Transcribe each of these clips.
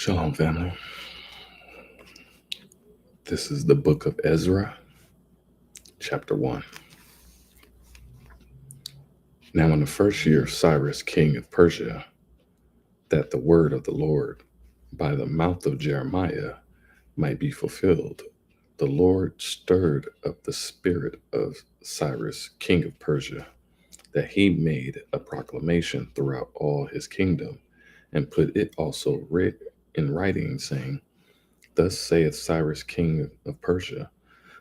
Shalom, family. This is the book of Ezra, chapter 1. Now, in the first year of Cyrus, king of Persia, that the word of the Lord by the mouth of Jeremiah might be fulfilled, the Lord stirred up the spirit of Cyrus, king of Persia, that he made a proclamation throughout all his kingdom, and put it also in writing, saying, Thus saith Cyrus, king of Persia,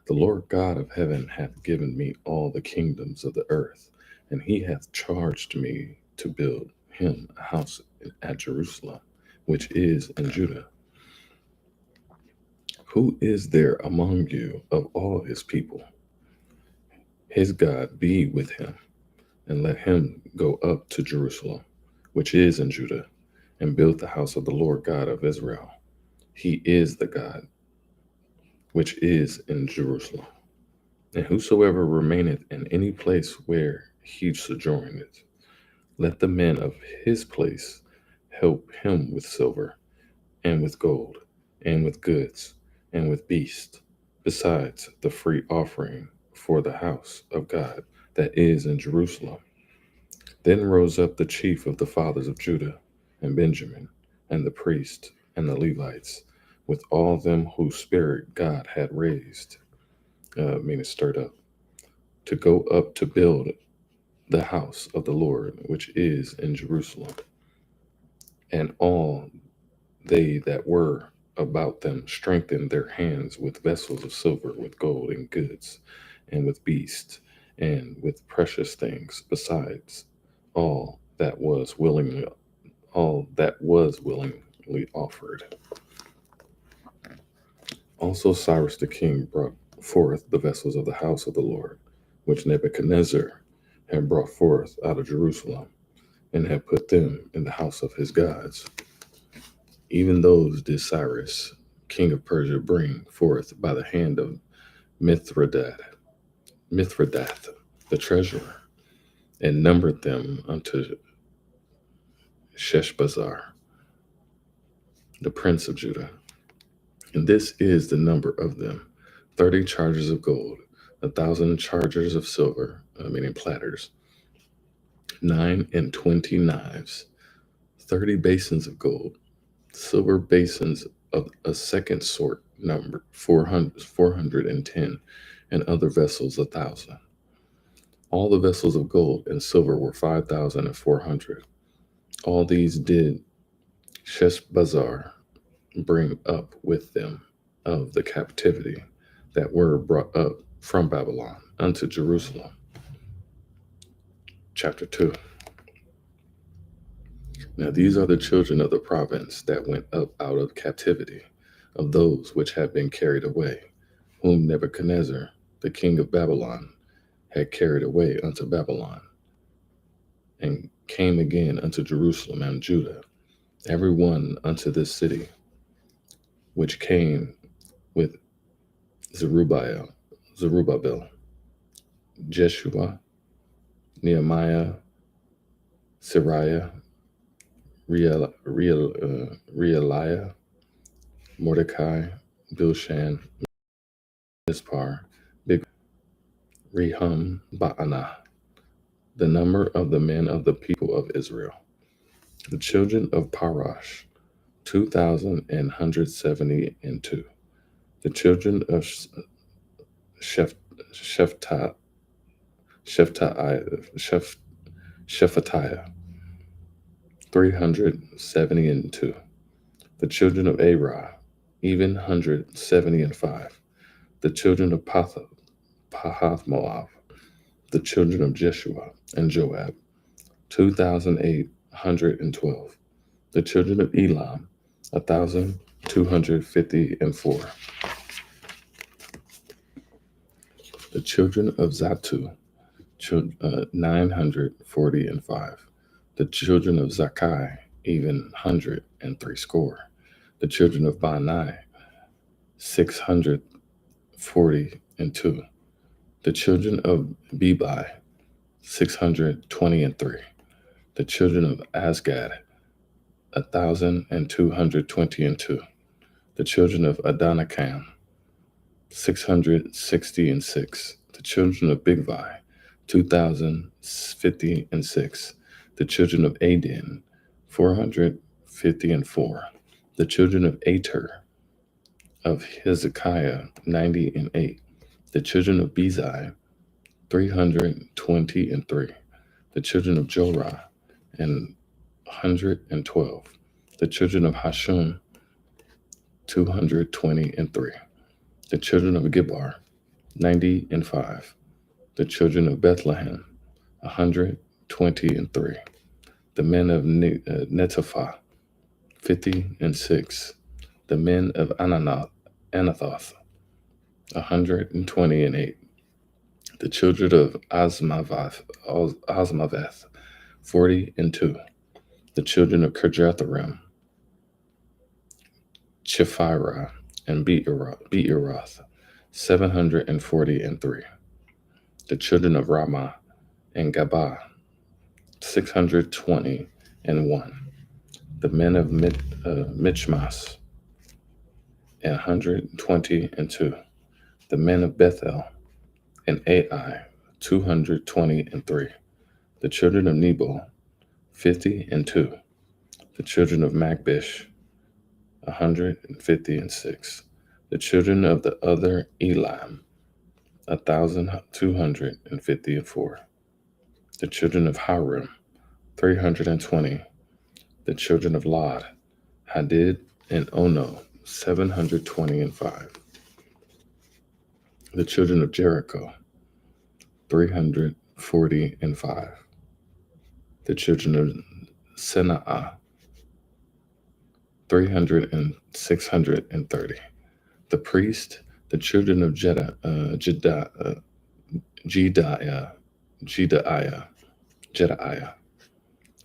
The Lord God of heaven hath given me all the kingdoms of the earth, and he hath charged me to build him a house at Jerusalem, which is in Judah. Who is there among you of all his people? His God be with him, and let him go up to Jerusalem, which is in Judah, and build the house of the Lord God of Israel. He is the God which is in Jerusalem. And whosoever remaineth in any place where he sojourneth, let the men of his place help him with silver, and with gold, and with goods, and with beasts, besides the free offering for the house of God that is in Jerusalem. Then rose up the chief of the fathers of Judah and Benjamin, and the priests and the Levites, with all them whose spirit God had raised, meaning stirred up, to go up to build the house of the Lord, which is in Jerusalem. And all they that were about them strengthened their hands with vessels of silver, with gold and goods, and with beasts, and with precious things, besides all that was willingly offered. Also Cyrus the king brought forth the vessels of the house of the Lord, which Nebuchadnezzar had brought forth out of Jerusalem, and had put them in the house of his gods. Even those did Cyrus, king of Persia, bring forth by the hand of Mithridath, the treasurer, and numbered them unto Sheshbazzar, the prince of Judah. And this is the number of them: 30 chargers of gold, 1,000 chargers of silver, meaning platters, 29 knives, 30 basins of gold, silver basins of a second sort, numbered 410, and other vessels 1,000. All the vessels of gold and silver were 5,400. All these did Sheshbazzar bring up with them of the captivity that were brought up from Babylon unto Jerusalem. Chapter 2. Now these are the children of the province that went up out of captivity, of those which had been carried away, whom Nebuchadnezzar, the king of Babylon, had carried away unto Babylon, and came again unto Jerusalem and Judah, every one unto this city, which came with Zerubbabel, Jeshua, Nehemiah, Sariah, Realiah, Mordecai, Bilshan, Mispar, Big Rehum, Baanah, the number of the men of the people of Israel. The children of Parash, 2,172. The children of Shephatiah, 372. The children of Arah, even 175. The children of Pahath Moab, the children of Jeshua and Joab, 2,812. The children of Elam, 1,254. The children of Zatu, 945. The children of Zakai, even 103. The children of Bani, 642. The children of Bebai, 623. The children of Asgad, 1,222. The children of Adonikam, 666. The children of Bigvai, 2,056. The children of Adin, 454. The children of Ater, of Hezekiah, 98. The children of Bezai, 323. The children of Jorah, and 112. The children of Hashum, 223. The children of Gibbar, 95. The children of Bethlehem, 123. The men of Netophath, 56. The men of Anathoth, 128. The children of Azmaveth, 42. The children of Kirjatharim, Chephirah, and Beeroth, 743. The children of Ramah and Gabah, 621. The men of Michmas, 122. The men of Bethel and Ai, 223. The children of Nebo, 52. The children of Magbish, 156. The children of the other Elam, 1,254. The children of Harim, 320. The children of Lod, Hadid, and Ono, 725. The children of Jericho, 345. The children of Senaa, 630. The priest, the children of Jedaiah,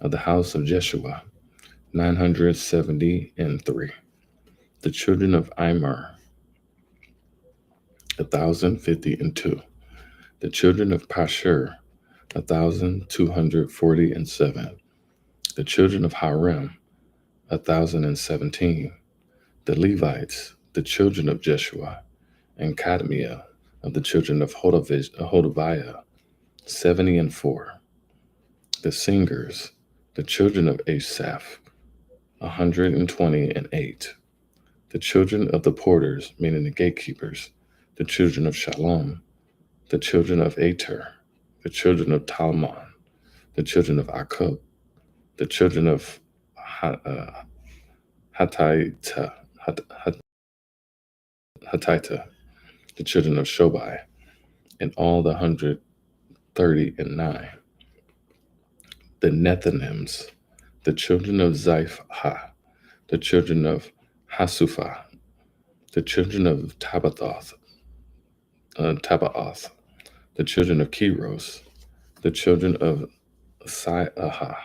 of the house of Jeshua, 973. The children of Immer, 1,052. The children of Pashur, 1,247. The children of Harim, 1,017. The Levites, the children of Jeshua, and Kadmiel, of the children of Hodaviah, 74. The singers, the children of Asaph, 128. The children of the porters, meaning the gatekeepers, the children of Shalom, the children of Ater, the children of Talmon, the children of Akub, the children of Hatita, the children of Shobai, and all the 139. The Nethinims, the children of Zipha, the children of Hasupha, the children of Tabaoth, the children of Keros, the children of Saiaha,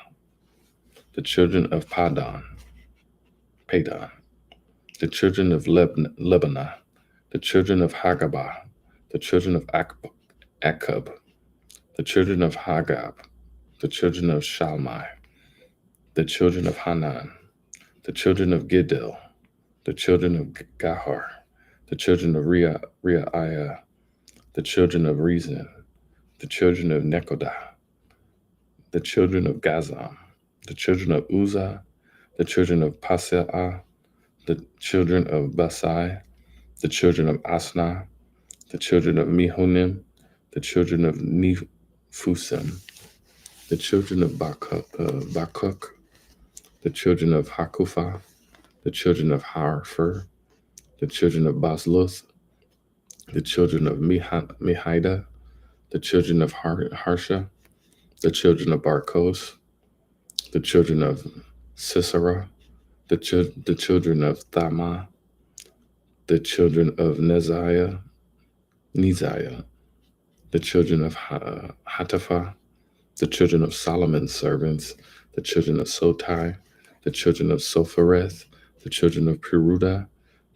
the children of Padon, the children of Lebanon, the children of Hagabah, the children of Akub, the children of Hagab, the children of Shalmai, the children of Hanan, the children of Giddel, the children of Gahar, the children of Reiah, the children of Rezin, the children of Nekodah, the children of Gazam, the children of Uzzah, the children of Paseah, the children of Basai, the children of Asna, the children of Mehonim, the children of Nephusim, the children of Bakuk, the children of Hakupha, the children of Harfer, the children of Basluth, the children of Mehida, the children of Harsha, the children of Barkos, the children of Sisera, the children of Thama, the children of Neziah, the children of Hatapha, the children of Solomon's servants, the children of Sotai, the children of Sophareth, the children of Peruda,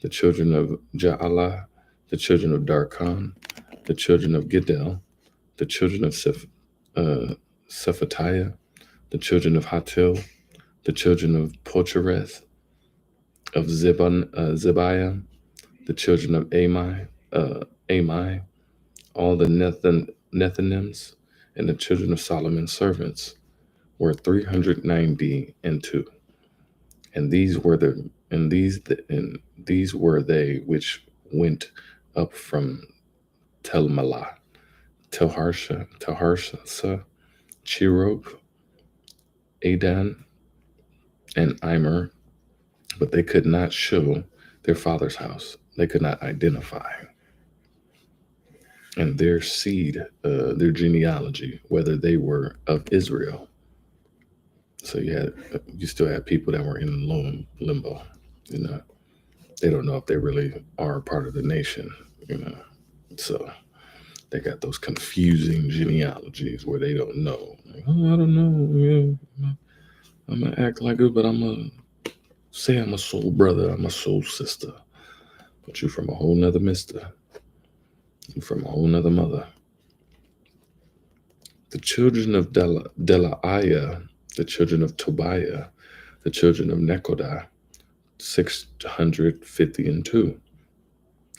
the children of Jaalah, the children of Darkon, the children of Giddel, the children of Shephatiah, the children of Hatil, the children of Pochereth, of Zibiah, the children of Amai, all the Nethinims, and the children of Solomon's servants were 390 and 2. And these were they which went up from Telmalah, Telharsha, Chirop, Adan, and Imer, but they could not show their father's house. They could not identify and their seed, their genealogy, whether they were of Israel. So you still had people that were in limbo. You know, they don't know if they really are part of the nation. You know, so they got those confusing genealogies where they don't know. Like, oh, I don't know. Yeah, I'm gonna act like it, but I'm gonna say I'm a soul brother, I'm a soul sister, but you from a whole nother mister, you from a whole nother mother. The children of Delaiah, the children of Tobiah, the children of Nekodah, 650 and 2,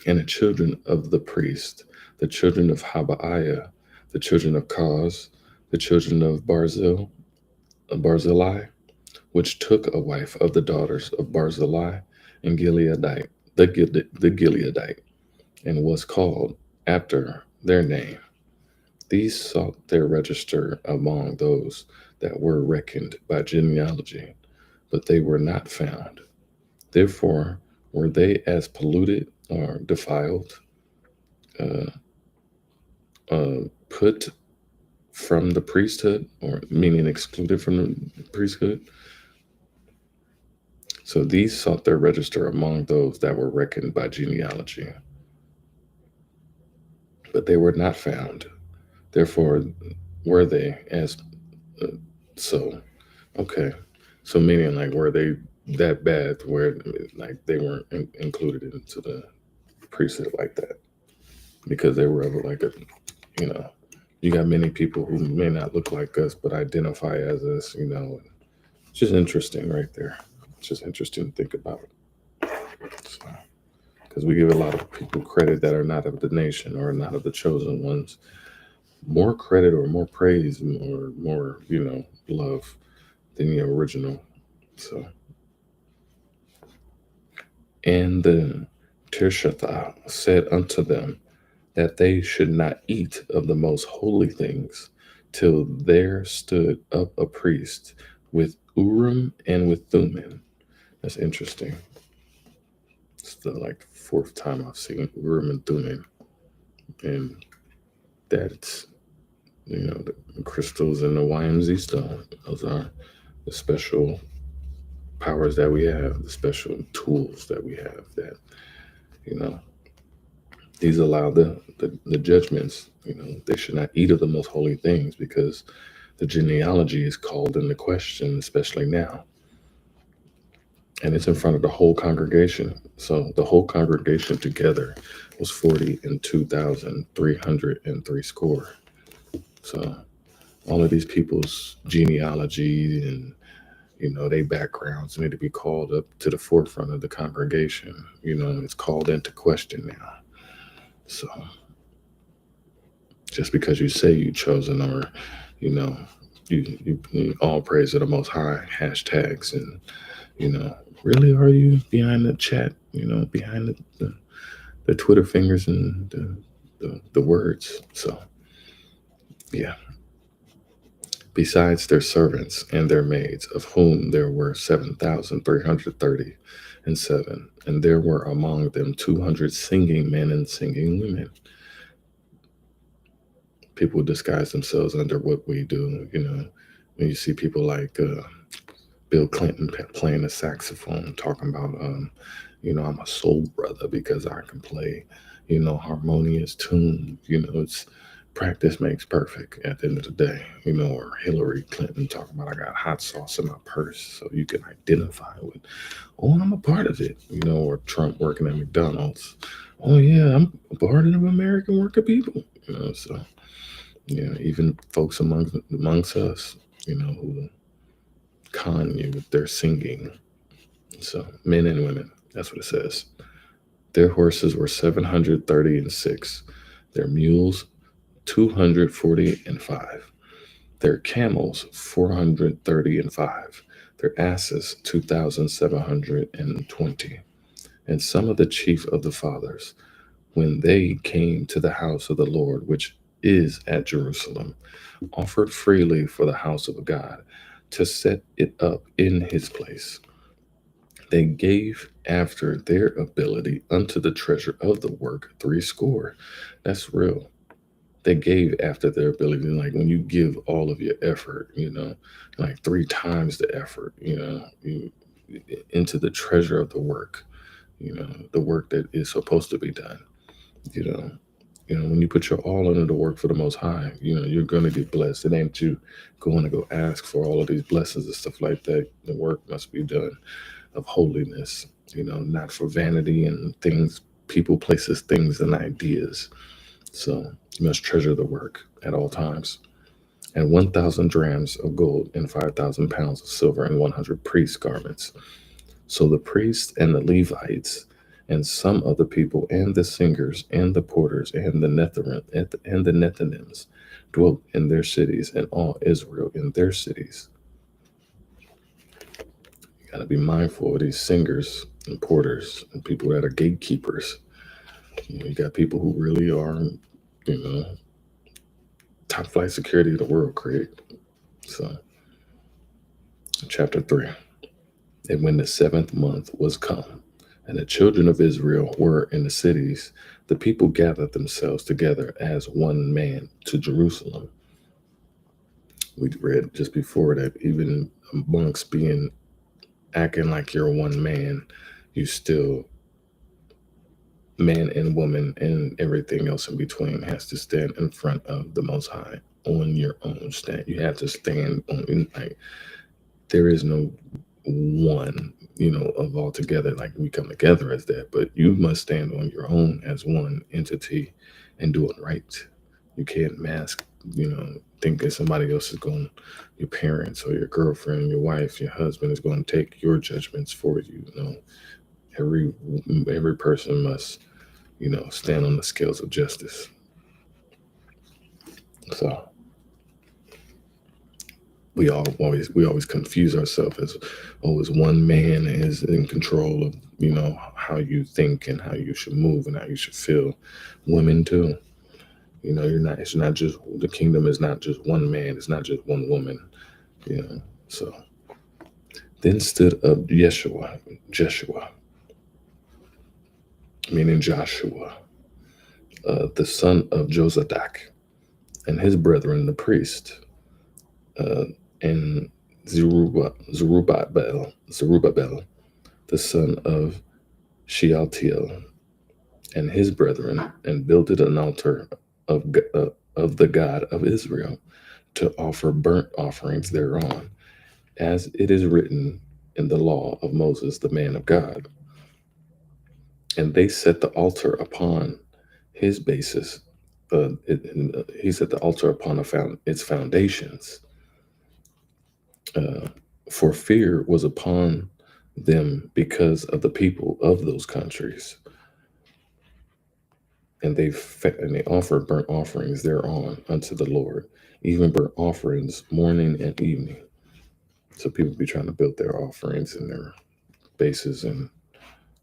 and the children of the priest, the children of Habaiah, the children of Koz, the children of Barzillai, which took a wife of the daughters of Barzillai and Gileadite, the Gileadite, and was called after their name. These sought their register among those that were reckoned by genealogy, but they were not found. Therefore, were they as polluted or defiled, uh, put from the priesthood, or meaning excluded from the priesthood? So these sought their register among those that were reckoned by genealogy, but they were not found. Therefore, were they as uh, so? Okay, so meaning like were they that bad where like they weren't included into the priesthood like that because they were of like a you know you got many people who may not look like us but identify as us. It's just interesting right there. It's just interesting to think about it. So, because we give a lot of people credit that are not of the nation or not of the chosen ones more credit or more praise or more love than the original. So, and the Tirshatha said unto them that they should not eat of the most holy things till there stood up a priest with Urim and with Thummim. That's interesting. It's the like fourth time I've seen Urim and Thummim, and that's the crystals and the YMZ stone. Those are the special powers that we have, the special tools that we have that you know these allow the judgments. They should not eat of the most holy things because the genealogy is called into question, especially now, and it's in front of the whole congregation. So the whole congregation together was 40,002,303 score. So all of these people's genealogy and their backgrounds need to be called up to the forefront of the congregation. It's called into question now. So just because you say you chosen, or you all praise to the most high hashtags, and really are you behind the chat, behind the Twitter fingers and the words. So yeah. Besides their servants and their maids, of whom there were 7,337, and there were among them 200 singing men and singing women. People disguise themselves under what we do. When you see people like Bill Clinton playing the saxophone, talking about, I'm a soul brother because I can play, harmonious tune. It's practice makes perfect at the end of the day. Or Hillary Clinton talking about I got hot sauce in my purse, so you can identify with, oh, I'm a part of it. Or Trump working at McDonald's. Oh yeah, I'm a part of American working people. So even folks amongst us, who con you with their singing. So, men and women, that's what it says. Their horses were 736, their mules 240 and 5, their camels 430 and 5, their asses 2,720. And some of the chief of the fathers, when they came to the house of the Lord, which is at Jerusalem, offered freely for the house of God to set it up in his place. They gave after their ability unto the treasure of the work 60. That's real. They gave after their ability. Like when you give all of your effort, like 3 times the effort, into the treasure of the work, the work that is supposed to be done, you know. When you put your all into the work for the Most High, you're going to get blessed. It ain't you going to go ask for all of these blessings and stuff like that. The work must be done of holiness, not for vanity and things, people, places, things, and ideas. So you must treasure the work at all times. And 1,000 drams of gold and 5,000 pounds of silver and 100 priests' garments. So the priests and the Levites and some of the people and the singers and the porters and the Nethinims dwelt in their cities, and all Israel in their cities. You got to be mindful of these singers and porters and people that are gatekeepers. You got people who really are, you know, top flight security of the world, Craig. So, chapter 3. And when the 7th month was come, and the children of Israel were in the cities, the people gathered themselves together as one man to Jerusalem. We read just before that even amongst being acting like you're one man, you still, man and woman and everything else in between, has to stand in front of the Most High on your own stand. You have to stand on, like, there is no one, of all together, like we come together as that, but you must stand on your own as one entity and do it right. You can't mask, thinking somebody else is going, your parents or your girlfriend, your wife, your husband is going to take your judgments for you. Every person must, stand on the scales of justice. So we always confuse ourselves as, as one man is in control of, how you think and how you should move and how you should feel. Women too. It's not just, the kingdom is not just one man, it's not just one woman. So then stood up Jeshua, meaning Joshua, the son of Josadak, and his brethren the priest, and Zerubbabel, the son of Shealtiel, and his brethren, and builded an altar of the God of Israel, to offer burnt offerings thereon, as it is written in the law of Moses, the man of God. And they set the altar upon his basis. He set the altar upon its foundations. For fear was upon them because of the people of those countries. And they offered burnt offerings thereon unto the Lord, even burnt offerings morning and evening. So people be trying to build their offerings in their bases in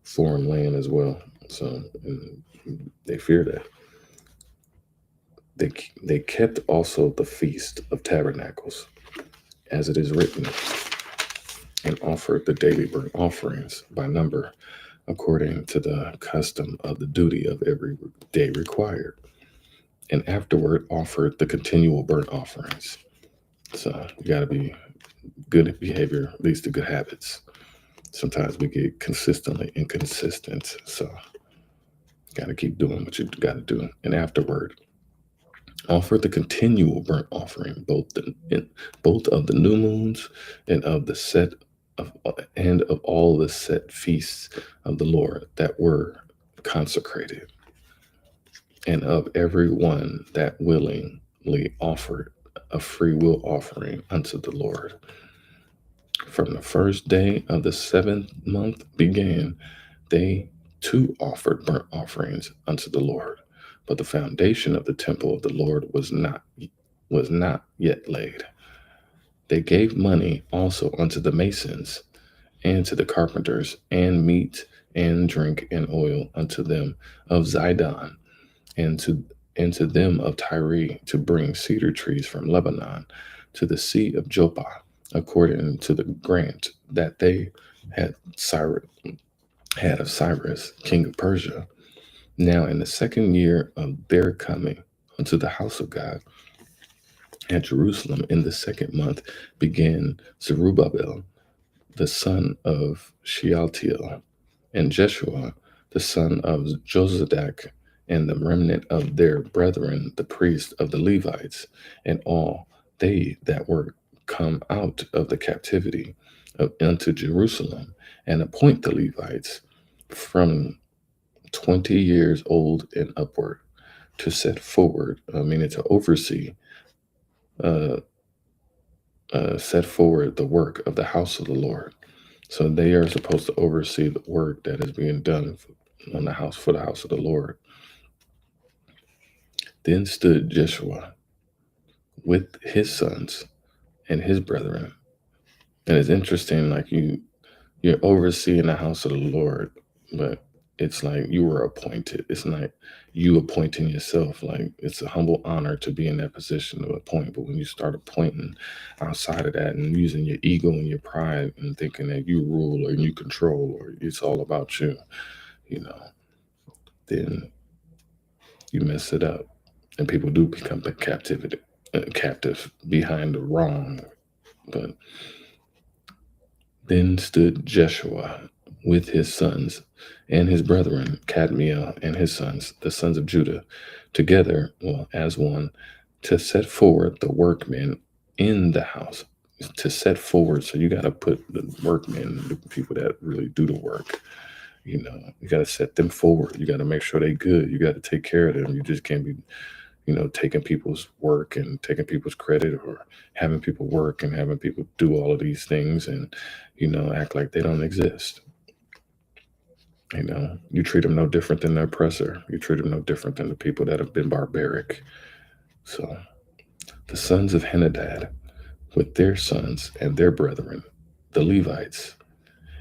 foreign land as well. So they fear that. They kept also the feast of tabernacles, as it is written, and offered the daily burnt offerings by number, according to the custom of the duty of every day required, and afterward offered the continual burnt offerings. So you got to be good behavior leads to good habits. Sometimes we get consistently inconsistent, so got to keep doing what you got to do. And afterward, offer the continual burnt offering, both of the new moons and of the set of all the set feasts of the Lord that were consecrated, and of every one that willingly offered a free will offering unto the Lord. from the first day of the seventh month began, they too offered burnt offerings unto the Lord. But the foundation of the temple of the Lord was not yet laid. They gave money also unto the masons and to the carpenters, and meat and drink and oil unto them of Zidon, and to them of Tyre, to bring cedar trees from Lebanon to the sea of Joppa, according to the grant that they had Cyrus had of Cyrus, king of Persia. Now in the second year of their coming unto the house of God at Jerusalem, in the second month, began Zerubbabel the son of Shealtiel, and Jeshua the son of Jozadak, and the remnant of their brethren, the priests of the Levites, and all they that were come out of the captivity unto Jerusalem, and appoint the Levites from 20 years old and upward to set forward, meaning to oversee, uh, set forward the work of the house of the Lord. So they are supposed to oversee the work that is being done on the house for the house of the Lord. Then stood Jeshua with his sons and his brethren. And it's interesting, like you're overseeing the house of the Lord, but it's like you were appointed. It's not you appointing yourself. Like it's a humble honor to be in that position to appoint. But when you start appointing outside of that and using your ego and your pride and thinking that you rule or you control or it's all about you, you know, then you mess it up. And people do become captive behind the wrong. But then stood Jeshua with his sons and his brethren, Cadmiel and his sons, the sons of Judah, together, as one, to set forward the workmen in the house. To set forward, so you got to put the workmen, the people that really do the work. You got to set them forward. You got to make sure they're good. You got to take care of them. You just can't be taking people's work and taking people's credit, or having people work and having people do all of these things and, act like they don't exist. You treat them no different than the oppressor. You treat them no different than the people that have been barbaric. So the sons of Henadad with their sons and their brethren, the Levites.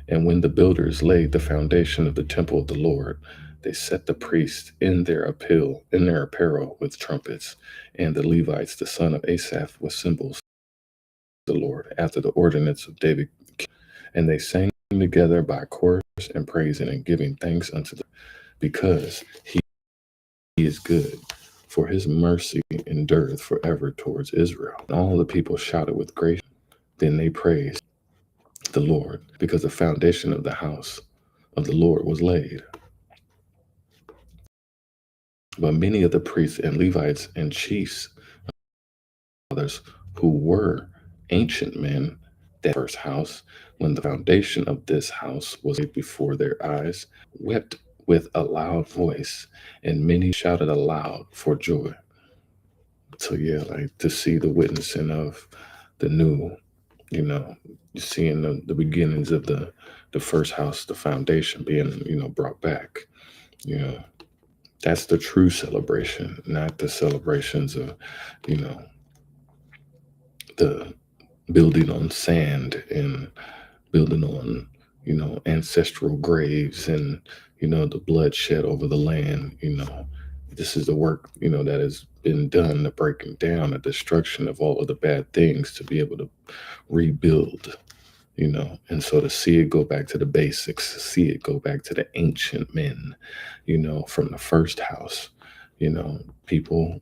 And when the builders laid the foundation of the temple of the Lord, they set the priests in their apparel with trumpets, and the Levites, the son of Asaph, with cymbals, the Lord, after the ordinance of David. And they sang together by chorus and praising and giving thanks unto the because he is good, for his mercy endureth forever towards Israel. And all the people shouted with grace. Then they praised the Lord, because the foundation of the house of the Lord was laid. But many of the priests and Levites and chiefs, others who were ancient men, that first house, when the foundation of this house was laid before their eyes, wept with a loud voice, and many shouted aloud for joy. So yeah, like to see the witnessing of the new, seeing the beginnings of the first house, the foundation being, brought back. That's the true celebration, not the celebrations of, the building on sand and building on, ancestral graves and, the bloodshed over the land. This is the work, that has been done, the breaking down, the destruction of all of the bad things to be able to rebuild. And so to see it go back to the basics, see it go back to the ancient men, from the first house, people,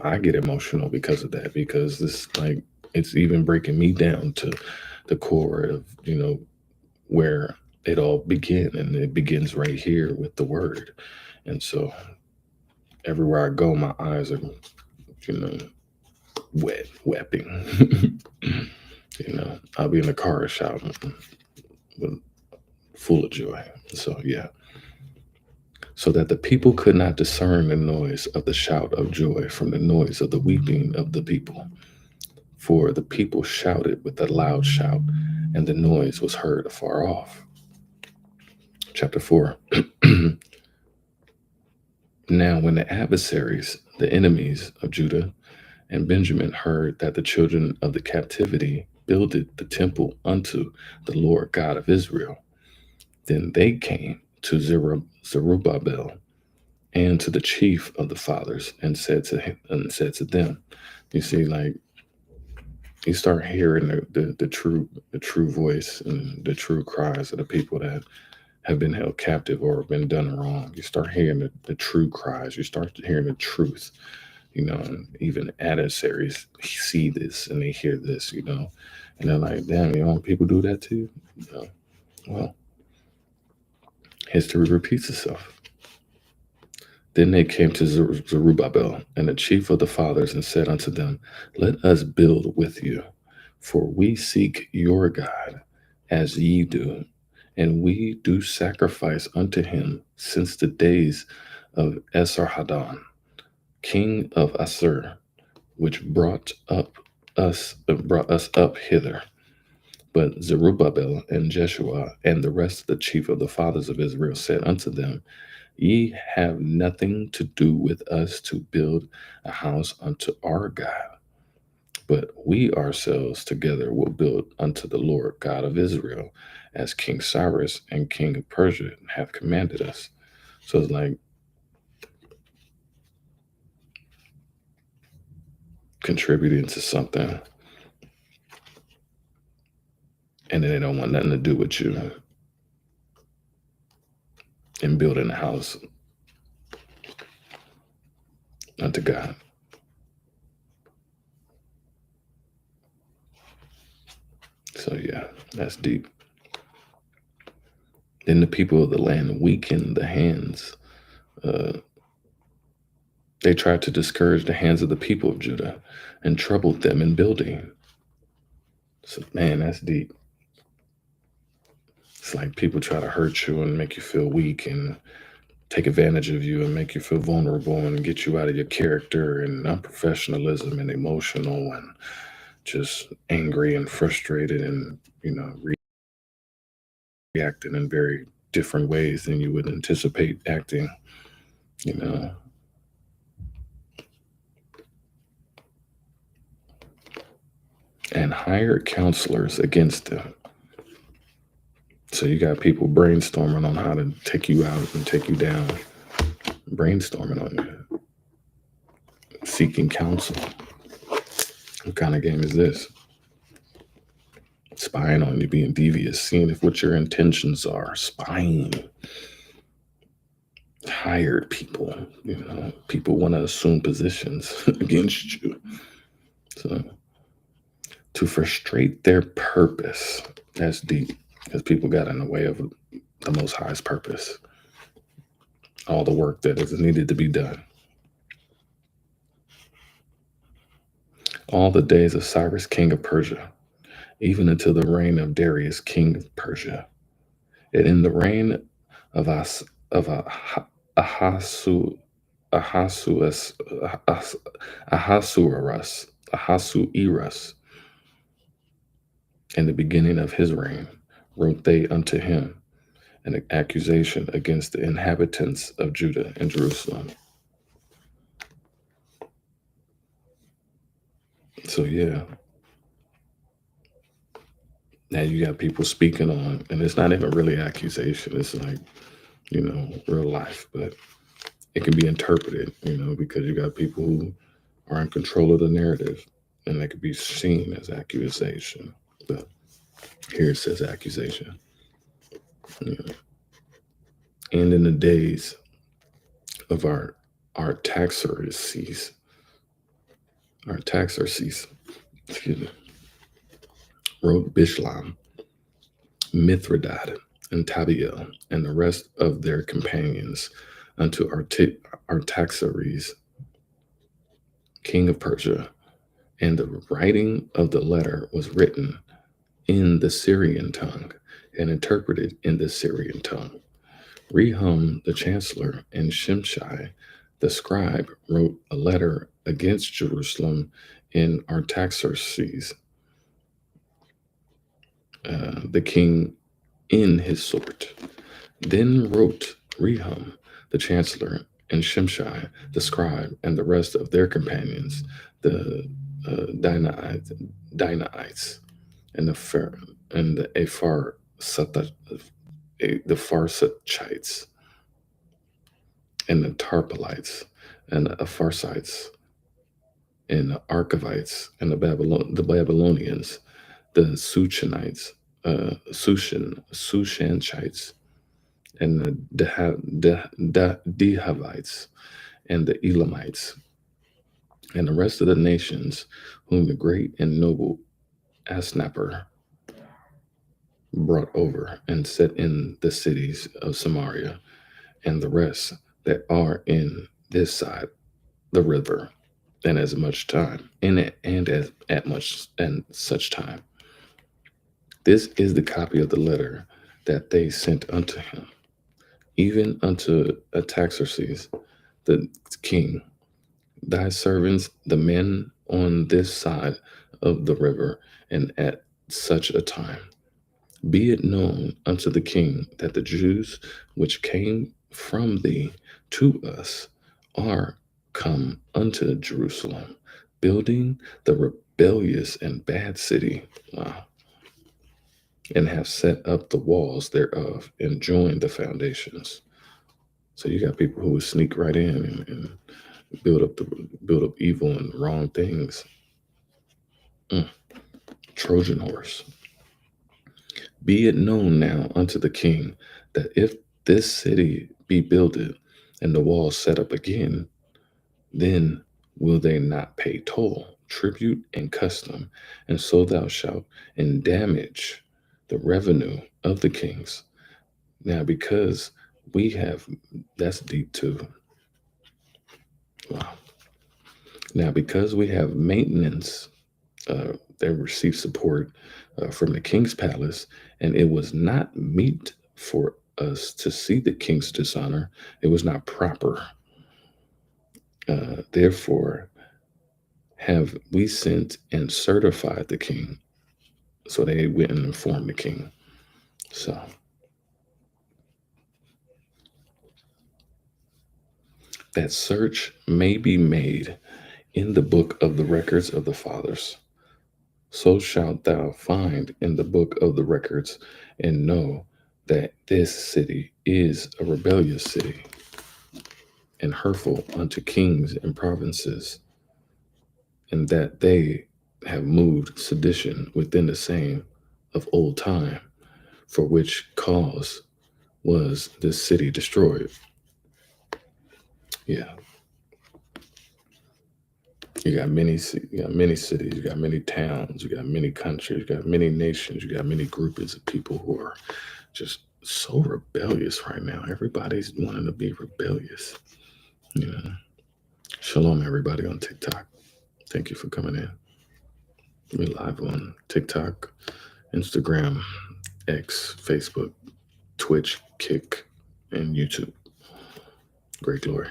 I get emotional because of that, because this, like, it's even breaking me down to the core of, where it all began, and it begins right here with the word. And so everywhere I go, my eyes are, weeping. I'll be in the car shouting, full of joy. So yeah. So that the people could not discern the noise of the shout of joy from the noise of the weeping of the people. for the people shouted with a loud shout, and the noise was heard afar off. Chapter 4. Now, when the adversaries, the enemies of Judah and Benjamin, heard that the children of the captivity builded the temple unto the Lord God of Israel, then they came to Zerubbabel and to the chief of the fathers and said to him and said to them, you see, like you start hearing the true voice and the true cries of the people that have been held captive or been done wrong. You start hearing the true cries. You start hearing the truth. And even adversaries see this and they hear this. And they're like, damn, people do that too. Well, history repeats itself. Then they came to Zerubbabel and the chief of the fathers and said unto them, let us build with you, for we seek your God as ye do, and we do sacrifice unto him since the days of Esarhaddon, king of Assur, which brought us up hither. But Zerubbabel and Jeshua and the rest of the chief of the fathers of Israel said unto them, ye have nothing to do with us to build a house unto our God, but we ourselves together will build unto the Lord God of Israel, as King Cyrus and King of Persia have commanded us. So it's like contributing to something, and then they don't want nothing to do with you in building a house unto God. So yeah, that's deep. Then the people of the land weakened the hands. They tried to discourage the hands of the people of Judah and troubled them in building. So man, that's deep. It's like people try to hurt you and make you feel weak and take advantage of you and make you feel vulnerable and get you out of your character and unprofessionalism and emotional and just angry and frustrated and reacting in very different ways than you would anticipate acting. And hired counselors against them. So you got people brainstorming on how to take you out and take you down, brainstorming on you, seeking counsel. What kind of game is this? Spying on you, being devious, seeing if what your intentions are, spying. Hired people, people want to assume positions against you. So to frustrate their purpose, that's deep, because people got in the way of the Most High's purpose, all the work that is needed to be done. All the days of Cyrus, king of Persia, even until the reign of Darius, king of Persia, and in the reign of Ahasuerus, Ahasuerus, in the beginning of his reign, wrote they unto him an accusation against the inhabitants of Judah and Jerusalem. So yeah, now you got people speaking on, and it's not even really accusation. It's like, real life, but it can be interpreted, because you got people who are in control of the narrative, and they could be seen as accusation. But here it says accusation. And in the days of our Artaxerxes, excuse me, wrote Bishlam, Mithridat, and Tabiel, and the rest of their companions unto Artaxerxes, king of Persia, and the writing of the letter was written in the Syrian tongue and interpreted in the Syrian tongue. Rehum the chancellor and Shimshai the scribe wrote a letter against Jerusalem in Artaxerxes, the king, in his sword. Then wrote Rehum, the chancellor, and Shimshai, the scribe, and the rest of their companions, the Dinaites, and the Phar- and the the Pharsachites, and the Tarpalites, and the Apharsites, and the Archivites, and the Babylonians, the Sushanites, Sushanchites, and the Dehavites, and the Elamites, and the rest of the nations whom the great and noble Asnapper brought over and set in the cities of Samaria, and the rest that are in this side the river, and as much time in it, and as at much and such time. This is the copy of the letter that they sent unto him, even unto Artaxerxes the king, thy servants, the men on this side of the river, and at such a time. Be it known unto the king that the Jews which came from thee to us are come unto Jerusalem, building the rebellious and bad city. Wow. And have set up the walls thereof and joined the foundations. So you got people who would sneak right in and build up evil and wrong things. Mm. Trojan horse. Be it known now unto the king that if this city be builded and the walls set up again, then will they not pay toll, tribute, and custom, and so thou shalt and damage the revenue of the kings. Now, because we have, that's deep too. Wow. Now, because we have maintenance, they receive support from the king's palace, and it was not meet for us to see the king's dishonor. It was not proper. Therefore, have we sent and certified the king. So they went and informed the king. So that search may be made in the book of the records of the fathers. So shalt thou find in the book of the records and know that this city is a rebellious city and hurtful unto kings and provinces, and that they have moved sedition within the same of old time, for which cause was this city destroyed. Yeah, you got many cities, you got many towns, you got many countries, you got many nations, you got many groupings of people who are just so rebellious right now. Everybody's wanting to be rebellious. You know. Shalom, everybody on TikTok. Thank you for coming in. We live on TikTok, Instagram, X, Facebook, Twitch, Kick, and YouTube. Great glory.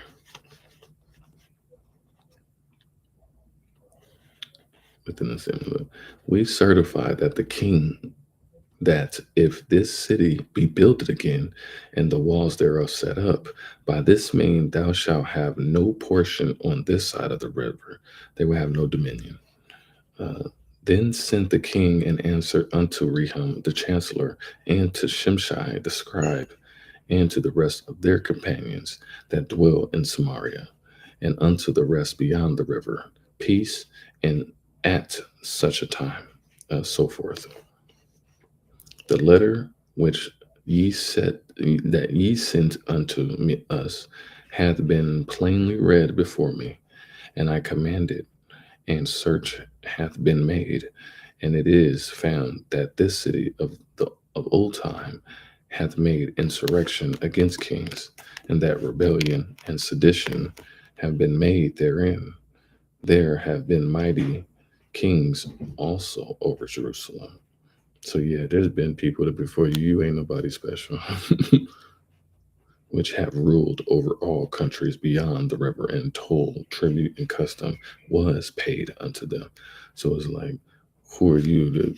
Within the same, we certify that the king, that if this city be built again and the walls thereof set up, by this mean thou shalt have no portion on this side of the river. They will have no dominion. Uh, then sent the king an answer unto Rehum the chancellor, and to Shimshai the scribe, and to the rest of their companions that dwell in Samaria, and unto the rest beyond the river, peace, and at such a time, so forth. The letter which ye said that ye sent unto us hath been plainly read before me, and I commanded, and search hath been made, and it is found that this city of old time hath made insurrection against kings, and that rebellion and sedition have been made therein. There have been mighty kings also over Jerusalem. So yeah, there's been people that before you, you ain't nobody special. which have ruled over all countries beyond the river, and toll, tribute, and custom was paid unto them. So it's like, who are you to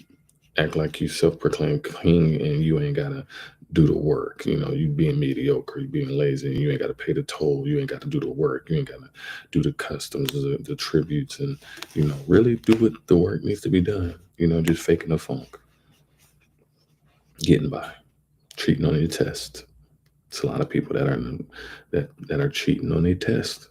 act like you self-proclaimed king and you ain't gotta do the work? You know, you being mediocre, you being lazy, and you ain't gotta pay the toll, you ain't gotta do the work, you ain't gotta do the customs, the tributes, and really do what the work needs to be done. Just faking the funk, getting by, cheating on your test. It's a lot of people that are cheating on their test.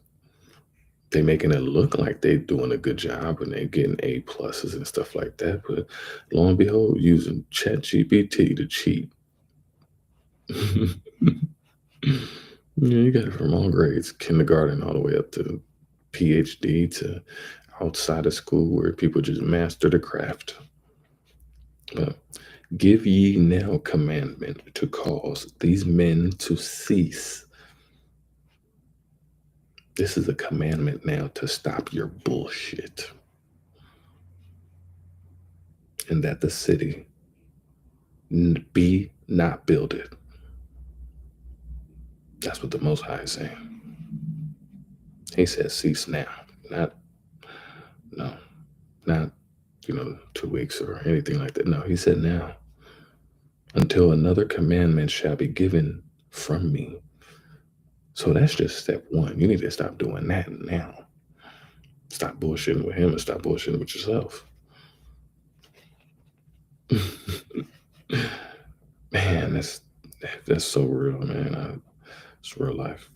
They making it look like they doing a good job and they getting A pluses and stuff like that, but lo and behold, using Chat GPT to cheat. You got it from all grades, kindergarten all the way up to PhD to outside of school where people just master the craft. But give ye now commandment to cause these men to cease. This is a commandment now to stop your bullshit. And that the city be not builded. That's what the Most High is saying. He says cease now. Not, no, not, 2 weeks or anything like that. No, he said now. Until another commandment shall be given from me. So that's just step one. You need to stop doing that now. Stop bullshitting with him and stop bullshitting with yourself. Man, that's so real, man. It's real life.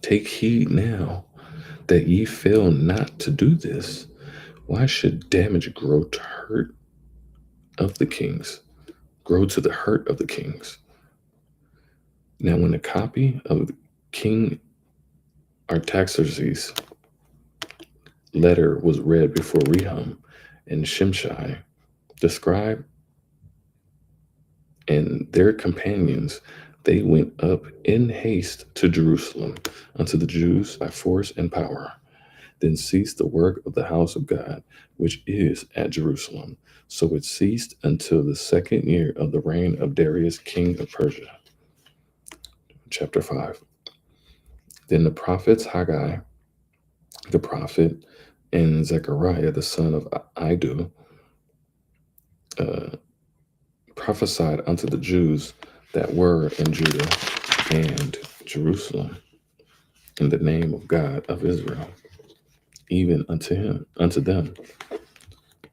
Take heed now that ye fail not to do this. Why should damage grow to hurt of the kings? Grow to the hurt of the kings. Now, when a copy of King Artaxerxes' letter was read before Rehum and Shimshai, the scribe, and their companions, they went up in haste to Jerusalem unto the Jews by force and power, then ceased the work of the house of God, which is at Jerusalem. So it ceased until the 2nd year of the reign of Darius, king of Persia. Chapter 5. Then the prophets Haggai, the prophet, and Zechariah, the son of Iddo, prophesied unto the Jews that were in Judah and Jerusalem in the name of God of Israel, even unto them.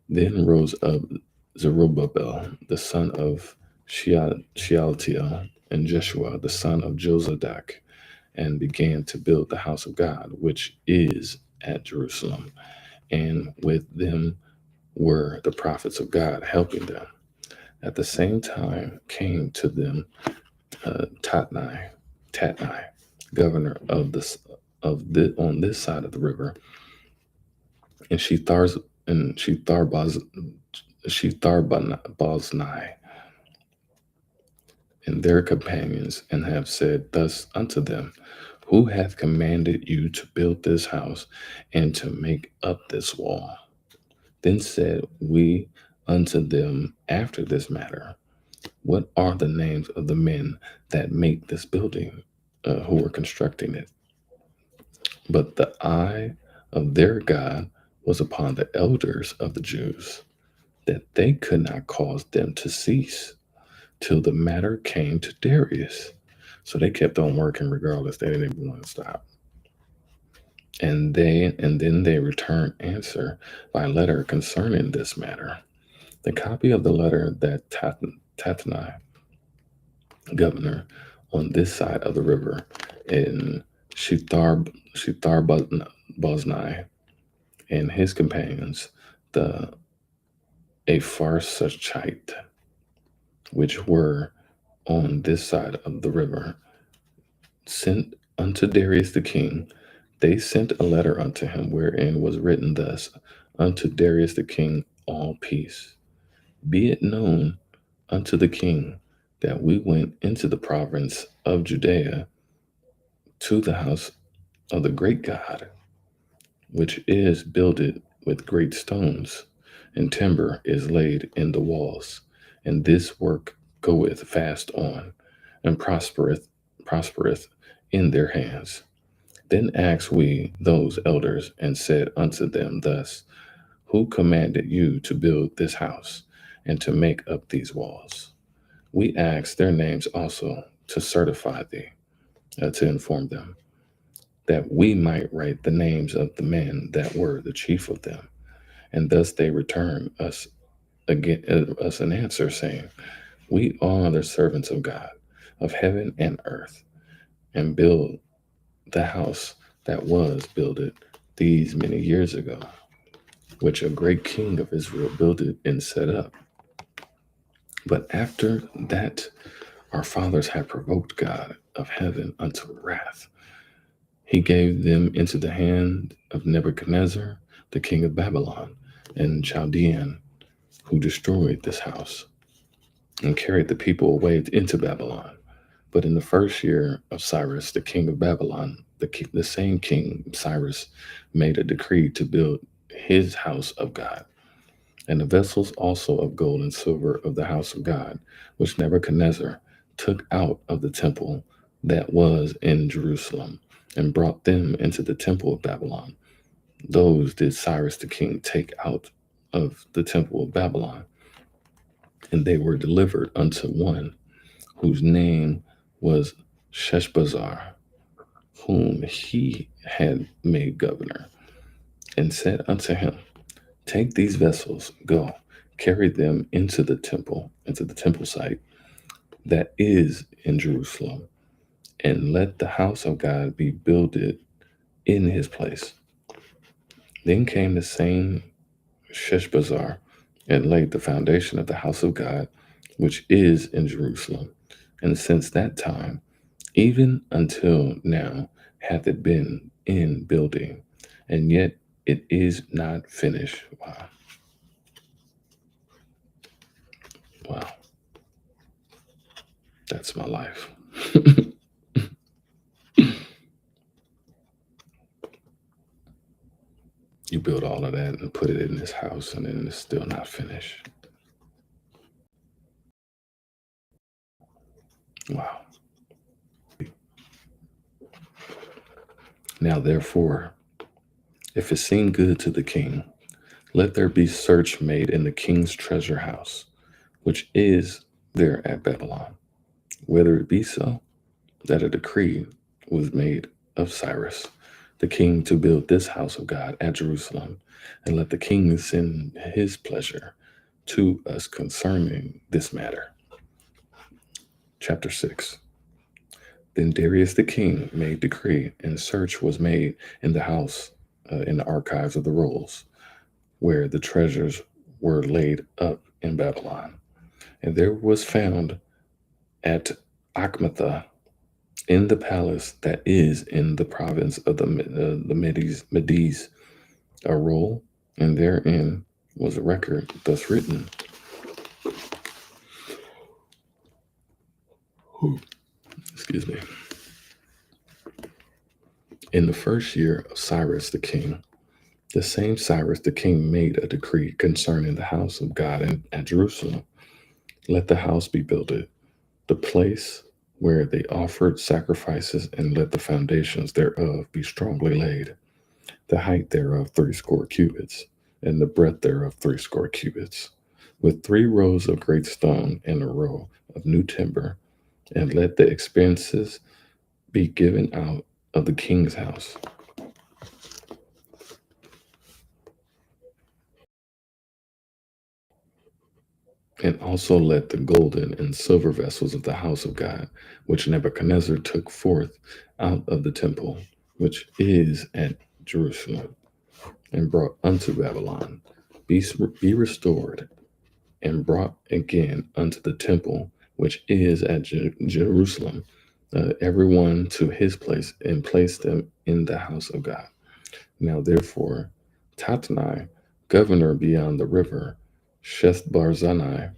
Then rose up Zerubbabel, the son of Shealtiel, and Jeshua, the son of Jozadak, and began to build the house of God, which is at Jerusalem. And with them were the prophets of God helping them. At the same time came to them Tatnai, governor of on this side of the river, and Shetharboznai, and their companions, and have said thus unto them, who hath commanded you to build this house and to make up this wall? Then said we unto them after this matter, what are the names of the men that make this building, who are constructing it? But the eye of their God was upon the elders of the Jews, that they could not cause them to cease till the matter came to Darius. So they kept on working regardless. They didn't even want to stop. And then they returned answer by letter concerning this matter. The copy of the letter that Tatnai, governor on this side of the river, in Shetharboznai, and his companions, the Apharsachite, which were on this side of the river, sent unto Darius the king. They sent a letter unto him, wherein was written thus: unto Darius the king, all peace. Be it known unto the king that we went into the province of Judea to the house of the great God, which is builded with great stones, and timber is laid in the walls, and this work goeth fast on. and prospereth in their hands. Then asked we those elders and said unto them thus, who commanded you to build this house and to make up these walls? We asked their names also to certify thee, to inform them, that we might write the names of the men that were the chief of them. And thus they returned us an answer, saying, we are the servants of God, of heaven and earth, and build the house that was builded these many years ago, which a great king of Israel builded and set up. But after that our fathers had provoked God of heaven unto wrath, he gave them into the hand of Nebuchadnezzar, the king of Babylon, and Chaldean, who destroyed this house and carried the people away into Babylon. But in the first year of Cyrus, the king of Babylon, the same king Cyrus made a decree to build his house of God, and the vessels also of gold and silver of the house of God, which Nebuchadnezzar took out of the temple that was in Jerusalem, and brought them into the temple of Babylon. Those did Cyrus the king take out of the temple of Babylon, and they were delivered unto one whose name was Sheshbazzar, whom he had made governor, and said unto him, take these vessels, go, carry them into the temple site that is in Jerusalem, and let the house of God be builded in his place. Then came the same Sheshbazzar and laid the foundation of the house of God, which is in Jerusalem. And since that time, even until now, hath it been in building, and yet it is not finished. Wow. Wow. That's my life. You build all of that and put it in this house, and then it's still not finished. Wow. Now, therefore, if it seem good to the king, let there be search made in the king's treasure house, which is there at Babylon, whether it be so that a decree was made of Cyrus, the king, to build this house of God at Jerusalem, and let the king send his pleasure to us concerning this matter. Chapter 6. Then Darius the king made decree, and search was made in the house, in the archives of the rolls, where the treasures were laid up in Babylon. And there was found at Achmetha, in the palace that is in the province of the Medes, a roll, and therein was a record thus written. Excuse me. In the first year of Cyrus the king, the same Cyrus the king made a decree concerning the house of God at Jerusalem. Let the house be builded, the place where they offered sacrifices, and let the foundations thereof be strongly laid. The height thereof 60 cubits, and the breadth thereof 60 cubits, with 3 rows of great stone and a row of new timber, and let the expenses be given out of the king's house. And also let the golden and silver vessels of the house of God, which Nebuchadnezzar took forth out of the temple, which is at Jerusalem, and brought unto Babylon, be restored, and brought again unto the temple, which is at Jerusalem, everyone to his place, and place them in the house of God. Now therefore, Tatnai, governor beyond the river, Shethbarzani,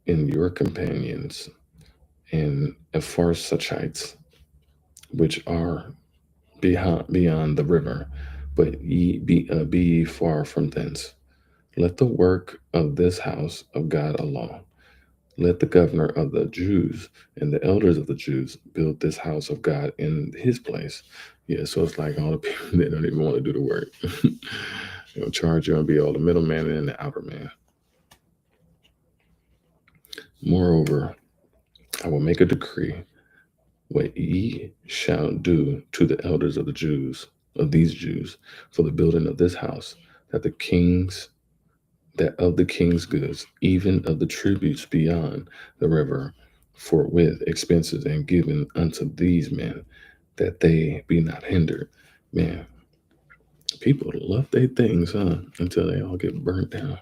and your companions, and Epharsachites, which are beyond the river, but be ye far from thence. Let the work of this house of God alone. Let the governor of the Jews and the elders of the Jews build this house of God in his place. Yeah, so it's like all the people that don't even want to do the work. Charge you and be all the middleman and the outer man. Moreover, I will make a decree what ye shall do to the elders of the Jews, of these Jews, for the building of this house, that the kings that of the king's goods, even of the tributes beyond the river, forthwith expenses and given unto these men, that they be not hindered. Man, people love their things, huh? Until they all get burnt down.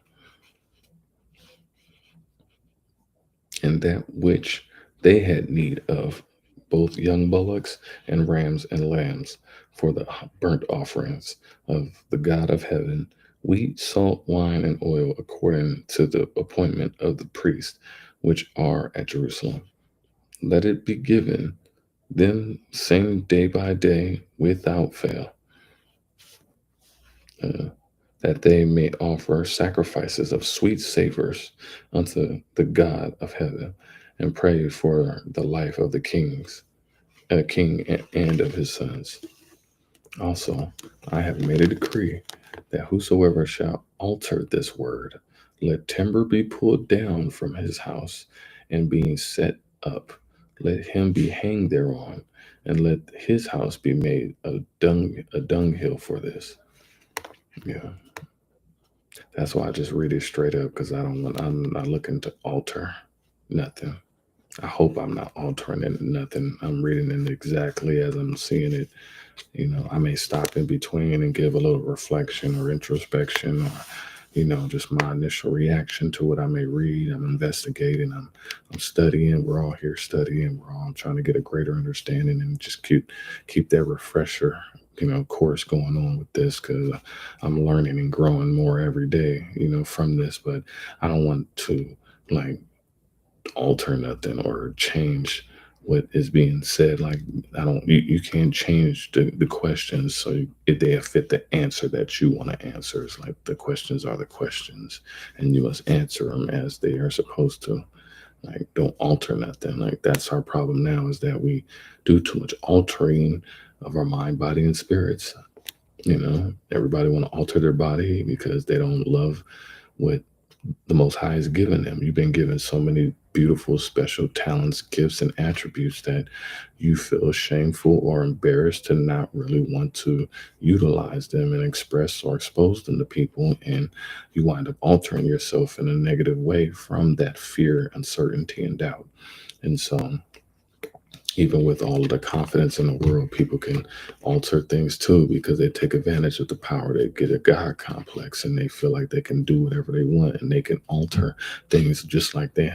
And that which they had need of, both young bullocks and rams and lambs, for the burnt offerings of the God of heaven, wheat, salt, wine, and oil, according to the appointment of the priests which are at Jerusalem. Let it be given them same day by day without fail, uh, that they may offer sacrifices of sweet savors unto the God of heaven, and pray for the life of the king and of his sons. Also, I have made a decree that whosoever shall alter this word, let timber be pulled down from his house, and being set up, let him be hanged thereon, and let his house be made a dunghill for this. Yeah, that's why I just read it straight up because I'm not looking to alter nothing. I hope I'm not altering it, nothing. I'm reading it exactly as I'm seeing it. I may stop in between and give a little reflection or introspection, or just my initial reaction to what I may read. I'm investigating, I'm studying. We're all here studying. We're all trying to get a greater understanding and just keep that refresher, course going on with this, because I'm learning and growing more every day, from this. But I don't want to, like, alter nothing or change what is being said. Like, I don't, you can't change the questions so if they fit the answer that you want to answer. It's like the questions are the questions, and you must answer them as they are supposed to. Like, don't alter nothing. Like, that's our problem now, is that we do too much altering of our mind, body, and spirits. Everybody want to alter their body because they don't love what the Most High has given them. You've been given so many beautiful, special talents, gifts, and attributes that you feel shameful or embarrassed to not really want to utilize them and express or expose them to people. And you wind up altering yourself in a negative way from that fear, uncertainty, and doubt. And so, even with all of the confidence in the world, people can alter things too, because they take advantage of the power. They get a God complex and they feel like they can do whatever they want, and they can alter things just like they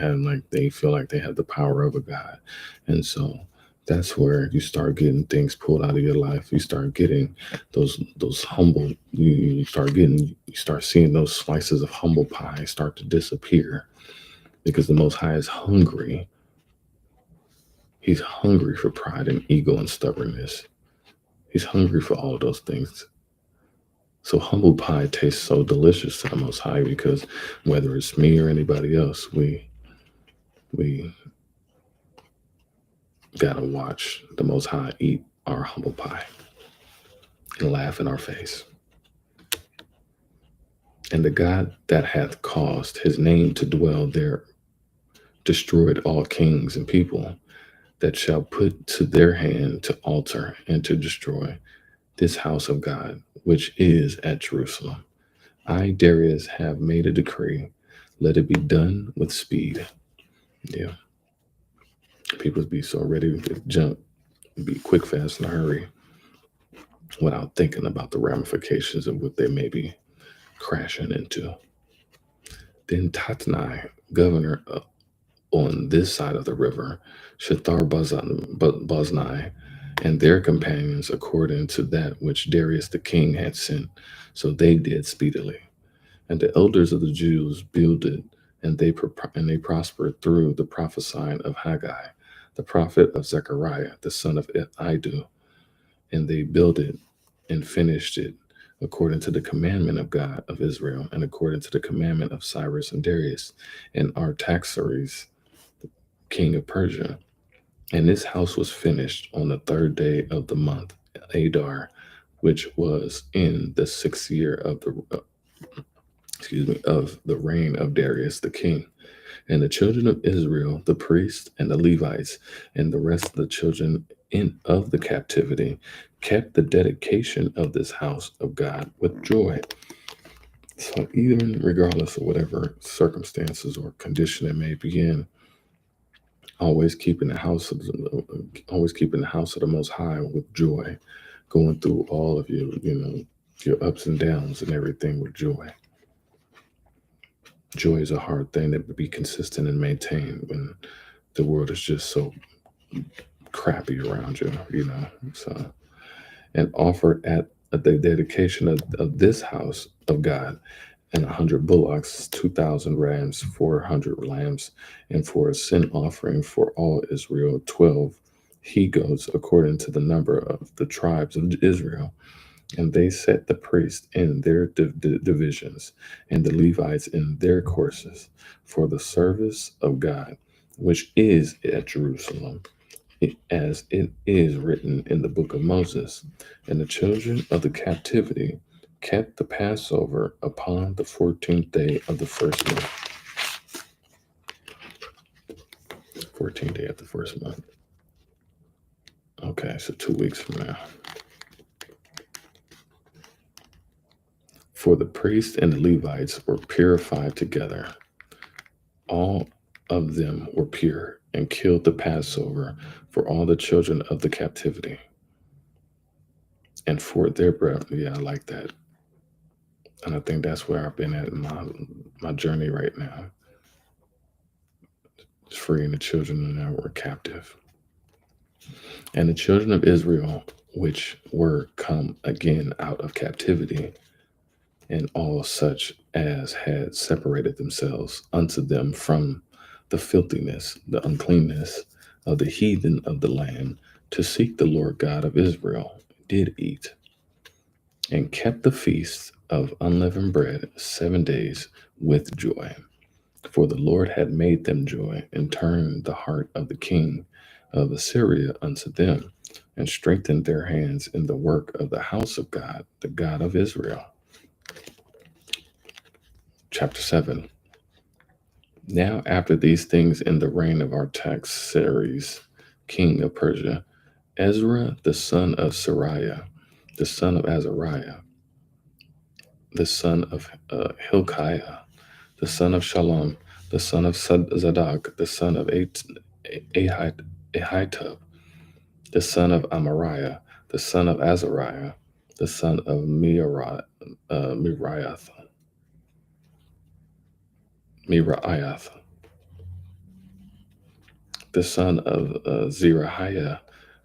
feel like they have the power of a God. And so that's where you start getting things pulled out of your life. You start getting those humble, you start seeing those slices of humble pie start to disappear, because the Most High is hungry. He's hungry for pride and ego and stubbornness. He's hungry for all of those things. So humble pie tastes so delicious to the Most High, because whether it's me or anybody else, we gotta watch the Most High eat our humble pie and laugh in our face. And the God that hath caused his name to dwell there destroyed all kings and people that shall put to their hand to alter and to destroy this house of God, which is at Jerusalem. I, Darius, have made a decree. Let it be done with speed. Yeah. People be so ready to jump, be quick, fast, and hurry without thinking about the ramifications of what they may be crashing into. Then Tatnai, governor on this side of the river, Shathar Boznai, and their companions, according to that which Darius the king had sent. So they did speedily. And the elders of the Jews builded, and they prospered through the prophesying of Haggai, the prophet of Zechariah, the son of Iddo. And they built it and finished it according to the commandment of God of Israel, and according to the commandment of Cyrus and Darius and Artaxerxes, king of Persia. And this house was finished on the third day of the month, Adar, which was in the 6th year of the reign of Darius the king. And the children of Israel, the priests and the Levites, and the rest of the children of the captivity, kept the dedication of this house of God with joy. So even regardless of whatever circumstances or condition it may be in, always keeping the house of the Most High with joy, going through all of your ups and downs and everything with joy. Joy is a hard thing to be consistent and maintain when the world is just so crappy around you, So, and offered at the dedication of this house of God, and 100 bullocks, 2,000 rams, 400 lambs, and for a sin offering for all Israel, 12 he goats, according to the number of the tribes of Israel. And they set the priests in their divisions, and the Levites in their courses, for the service of God, which is at Jerusalem, as it is written in the book of Moses. And the children of the captivity kept the Passover upon the 14th day of the first month. 14th day of the first month. Okay, so 2 weeks from now. For the priests and the Levites were purified together. All of them were pure, and killed the Passover for all the children of the captivity. And for their breath, I like that. And I think that's where I've been at in my journey right now. Just freeing the children that were captive. And the children of Israel, which were come again out of captivity, and all such as had separated themselves unto them from the filthiness, the uncleanness of the heathen of the land, to seek the Lord God of Israel, did eat, and kept the feast of unleavened bread 7 days with joy. For the Lord had made them joy, and turned the heart of the king of Assyria unto them, and strengthened their hands in the work of the house of God, the God of Israel. Chapter 7. Now after these things, in the reign of Artaxerxes, king of Persia, Ezra the son of Sariah, the son of Azariah, the son of Hilkiah, the son of Shalom, the son of Zadok, the son of Ahitub, the son of Amariah, the son of Azariah, the son of Meraioth, the son of Zerahiah,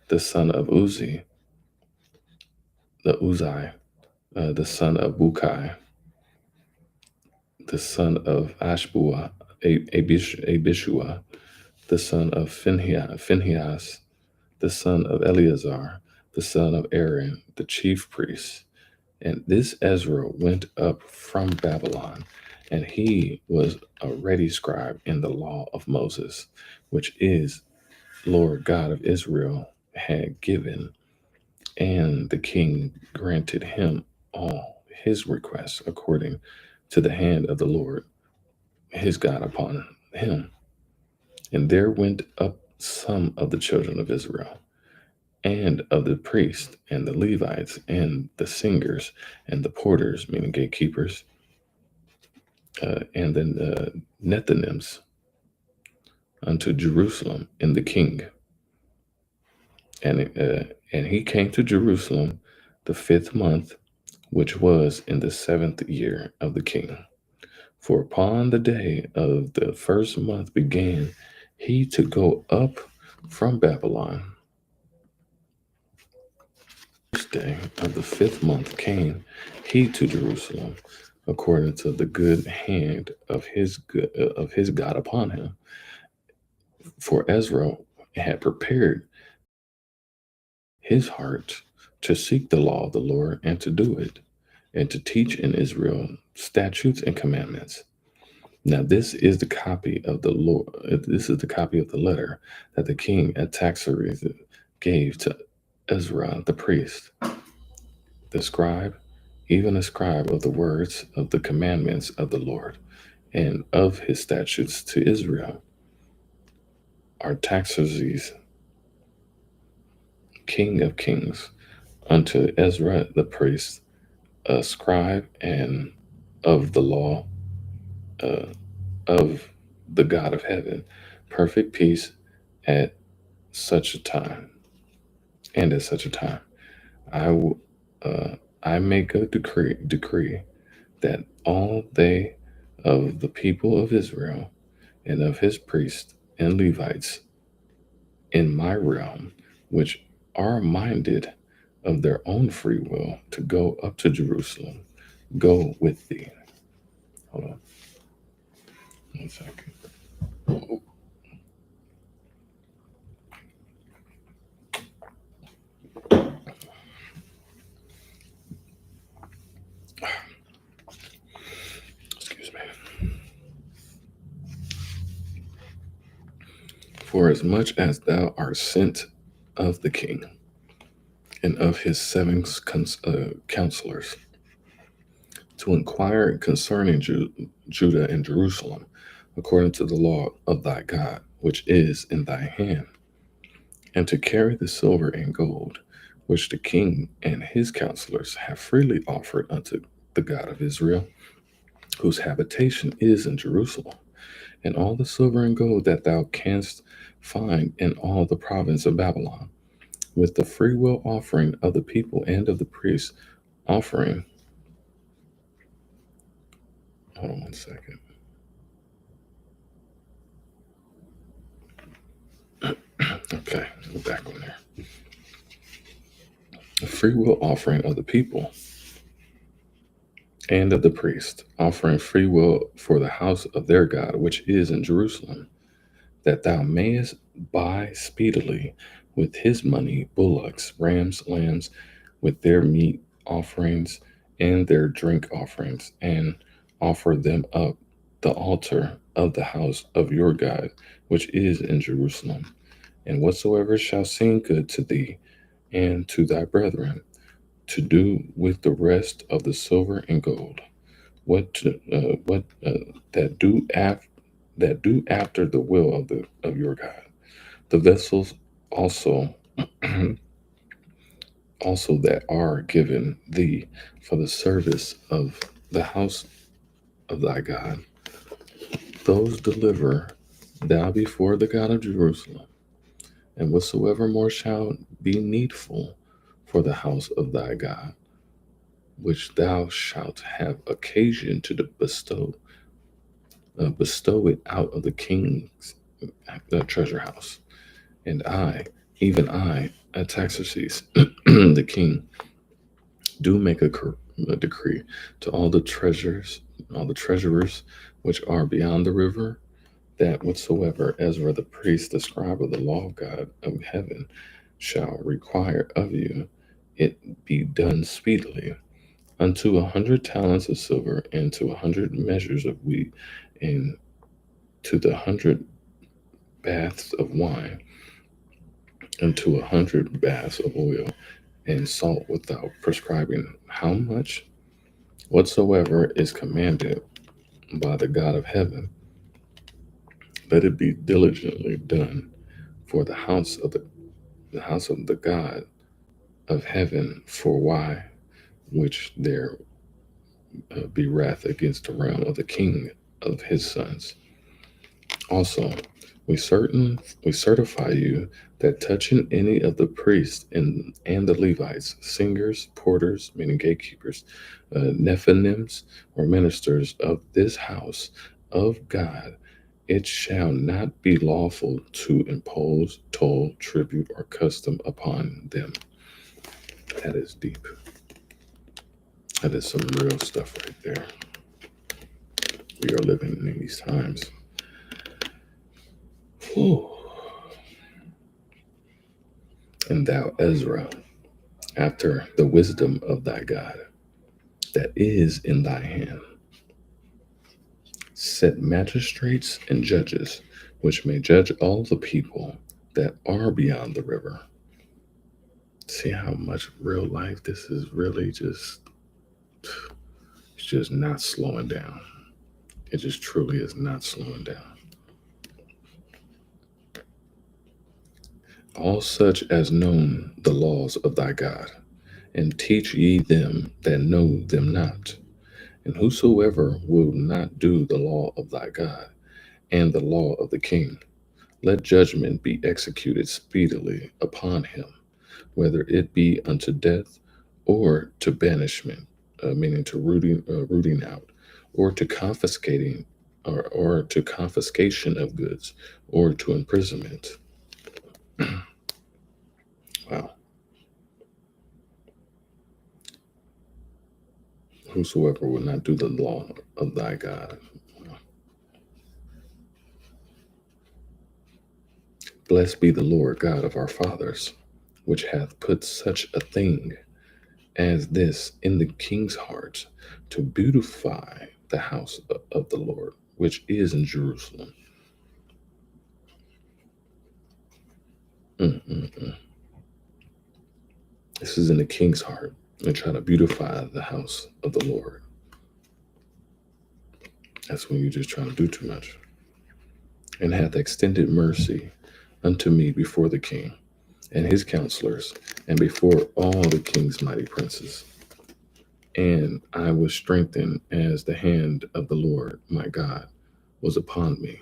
the son of Uzzi, the son of Bukai, the son of Ashbua, Abishua, the son of Phinehas, the son of Eleazar, the son of Aaron, the chief priest. And this Ezra went up from Babylon, and he was a ready scribe in the law of Moses, which is Lord God of Israel had given, and the king granted him all his requests according to the hand of the Lord his God upon him. And there went up some of the children of Israel, and of the priests, and the Levites, and the singers, and the porters, meaning gatekeepers, and the Nethinims, unto Jerusalem in the king. And he came to Jerusalem the 5th month, which was in the 7th year of the king. For upon the day of the 1st month began he to go up from Babylon. The first day of the 5th month came he to Jerusalem, according to the good hand of his God upon him. For Ezra had prepared his heart to seek the law of the Lord, and to do it, and to teach in Israel statutes and commandments. Now this is the copy of the Lord. This is the copy of the letter that the king Artaxerxes gave to Ezra the priest, the scribe, even a scribe of the words of the commandments of the Lord and of his statutes to Israel. Artaxerxes, king of kings, unto Ezra the priest, a scribe and of the law uh, of the God of heaven, perfect peace at such a time, and at such a time. I will, I make a decree that all they of the people of Israel and of his priests and Levites in my realm, which are minded of their own free will to go up to Jerusalem, go with thee. Hold on 1 second. Excuse me. For as much as thou art sent of the king and of his seven counselors to inquire concerning Judah and Jerusalem, according to the law of thy God, which is in thy hand, and to carry the silver and gold, which the king and his counselors have freely offered unto the God of Israel, whose habitation is in Jerusalem, and all the silver and gold that thou canst find in all the province of Babylon, with the freewill offering of the people and of the priests offering. Hold on 1 second. Okay, go back on there. The freewill offering of the people and of the priest, offering free will for the house of their God, which is in Jerusalem, that thou mayest buy speedily with his money bullocks, rams, lambs, with their meat offerings and their drink offerings, and offer them up the altar of the house of your God, which is in Jerusalem. And whatsoever shall seem good to thee and to thy brethren, to do with the rest of the silver and gold, what that do after the will of your God. The vessels also also that are given thee for the service of the house of thy God, those deliver thou before the God of Jerusalem, and whatsoever more shall be needful for the house of thy God, which thou shalt have occasion to bestow it out of the king's treasure house. And I, even I, Artaxerxes, the king, do make a decree to all the treasurers which are beyond the river, that whatsoever Ezra the priest, the scribe of the law of God of heaven, shall require of you, it be done speedily, unto 100 talents of silver, and to 100 measures of wheat, and to the 100 baths of wine, and to 100 baths of oil, and salt, without prescribing how much, whatsoever is commanded by the God of heaven. Let it be diligently done for the house of the God of heaven, for why which there be wrath against the realm of the king of his sons. Also, we certify you that touching any of the priests and the Levites, singers, porters, meaning gatekeepers, Nephilims, or ministers of this house of God, it shall not be lawful to impose toll, tribute, or custom upon them. That is deep. That is some real stuff right there. We are living in these times. Whew. And thou, Ezra, after the wisdom of thy God that is in thy hand, set magistrates and judges, which may judge all the people that are beyond the river. See how much real life this is really it's just not slowing down. It just truly is not slowing down. All such as known the laws of thy God, and teach ye them that know them not. And whosoever will not do the law of thy God, and the law of the king, let judgment be executed speedily upon him, whether it be unto death or to banishment, meaning to rooting out, or to confiscating, or to confiscation of goods, or to imprisonment. Wow. Whosoever will not do the law of thy God. Blessed be the Lord God of our fathers, which hath put such a thing as this in the king's heart, to beautify the house of the Lord, which is in Jerusalem. Mm-mm-mm. This is in the king's heart, and try to beautify the house of the Lord. That's when you're just trying to do too much. And hath extended mercy unto me before the king and his counselors, and before all the king's mighty princes. And I was strengthened as the hand of the Lord my God was upon me.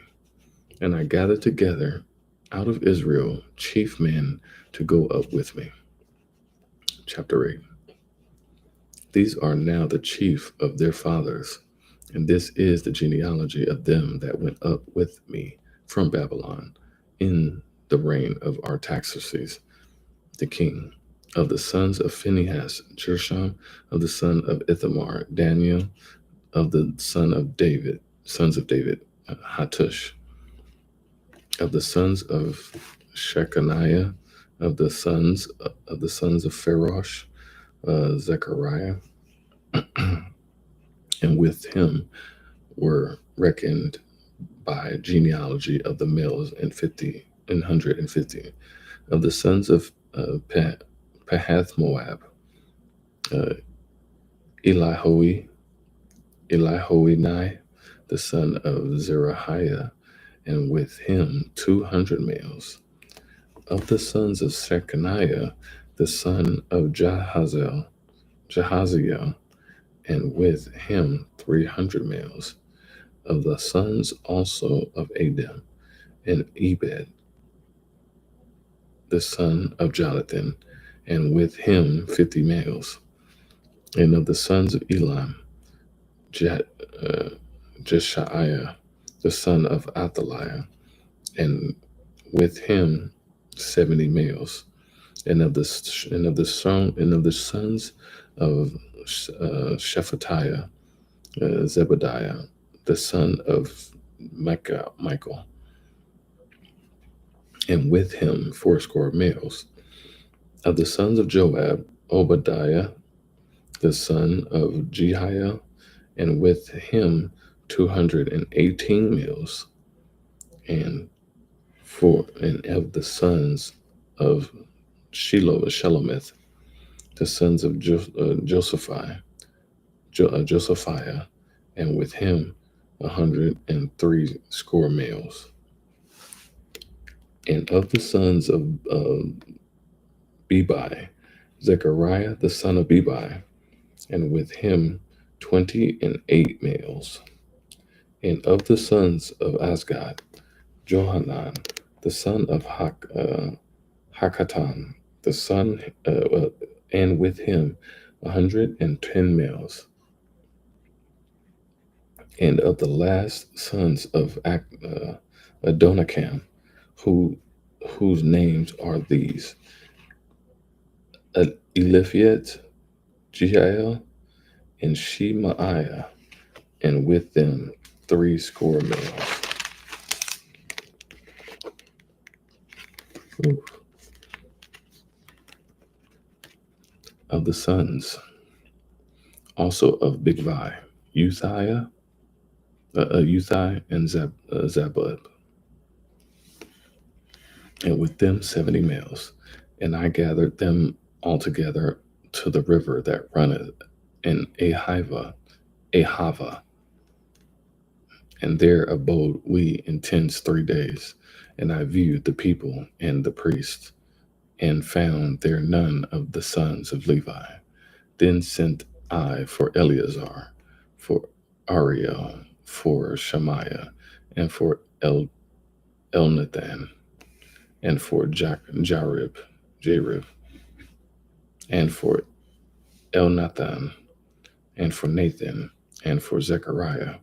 And I gathered together out of Israel chief men to go up with me. Chapter 8. These are now the chief of their fathers, and this is the genealogy of them that went up with me from Babylon in the reign of Artaxerxes the king. Of the sons of Phinehas, Gershom; of the son of Ithamar, Daniel; of the sons of David, Hattush; of the sons of Shechaniah; of the sons of Pharosh, Zechariah; and with him were reckoned by genealogy of the males in 150. Of the sons of Pahath Moab, Elihoenai, the son of Zerahiah, and with him 200 males. Of the sons of Shechaniah, the son of Jahaziel, and with him 300 males. Of the sons also of Adam, and Ebed, the son of Jonathan, and with him 50 males. And of the sons of Elam, Jeshaiah, the son of Athaliah, and with him 70 males. And of the sons of Shephatiah, Zebediah, the son of Michael, and with him 80 males. Of the sons of Joab, Obadiah, the son of Jehiel, and with him 218 males. And of the sons of Shelomith, the sons of Josaphiah, and with him 103 males. And of the sons of Bebai, Zechariah the son of Bebai, and with him 28 males. And of the sons of Asgad, Johanan the son of Hakatan, the son, and with him 110 males. And of the last sons of Adonikam, whose names are these: Eliphiet, Jehiel, and Shemaiah, and with them 80 males. Ooh. Of the sons also of Bigvai, Uzziah, Uthai and Zabud, and with them 70 males. And I gathered them all together to the river that runneth in Ahava, and there abode we in tents 3 days. And I viewed the people and the priests, and found there none of the sons of Levi. Then sent I for Eleazar, for Ariel, for Shemaiah, and for Elnathan, and for Jarib, and for Elnathan, and for Nathan, and for Zechariah,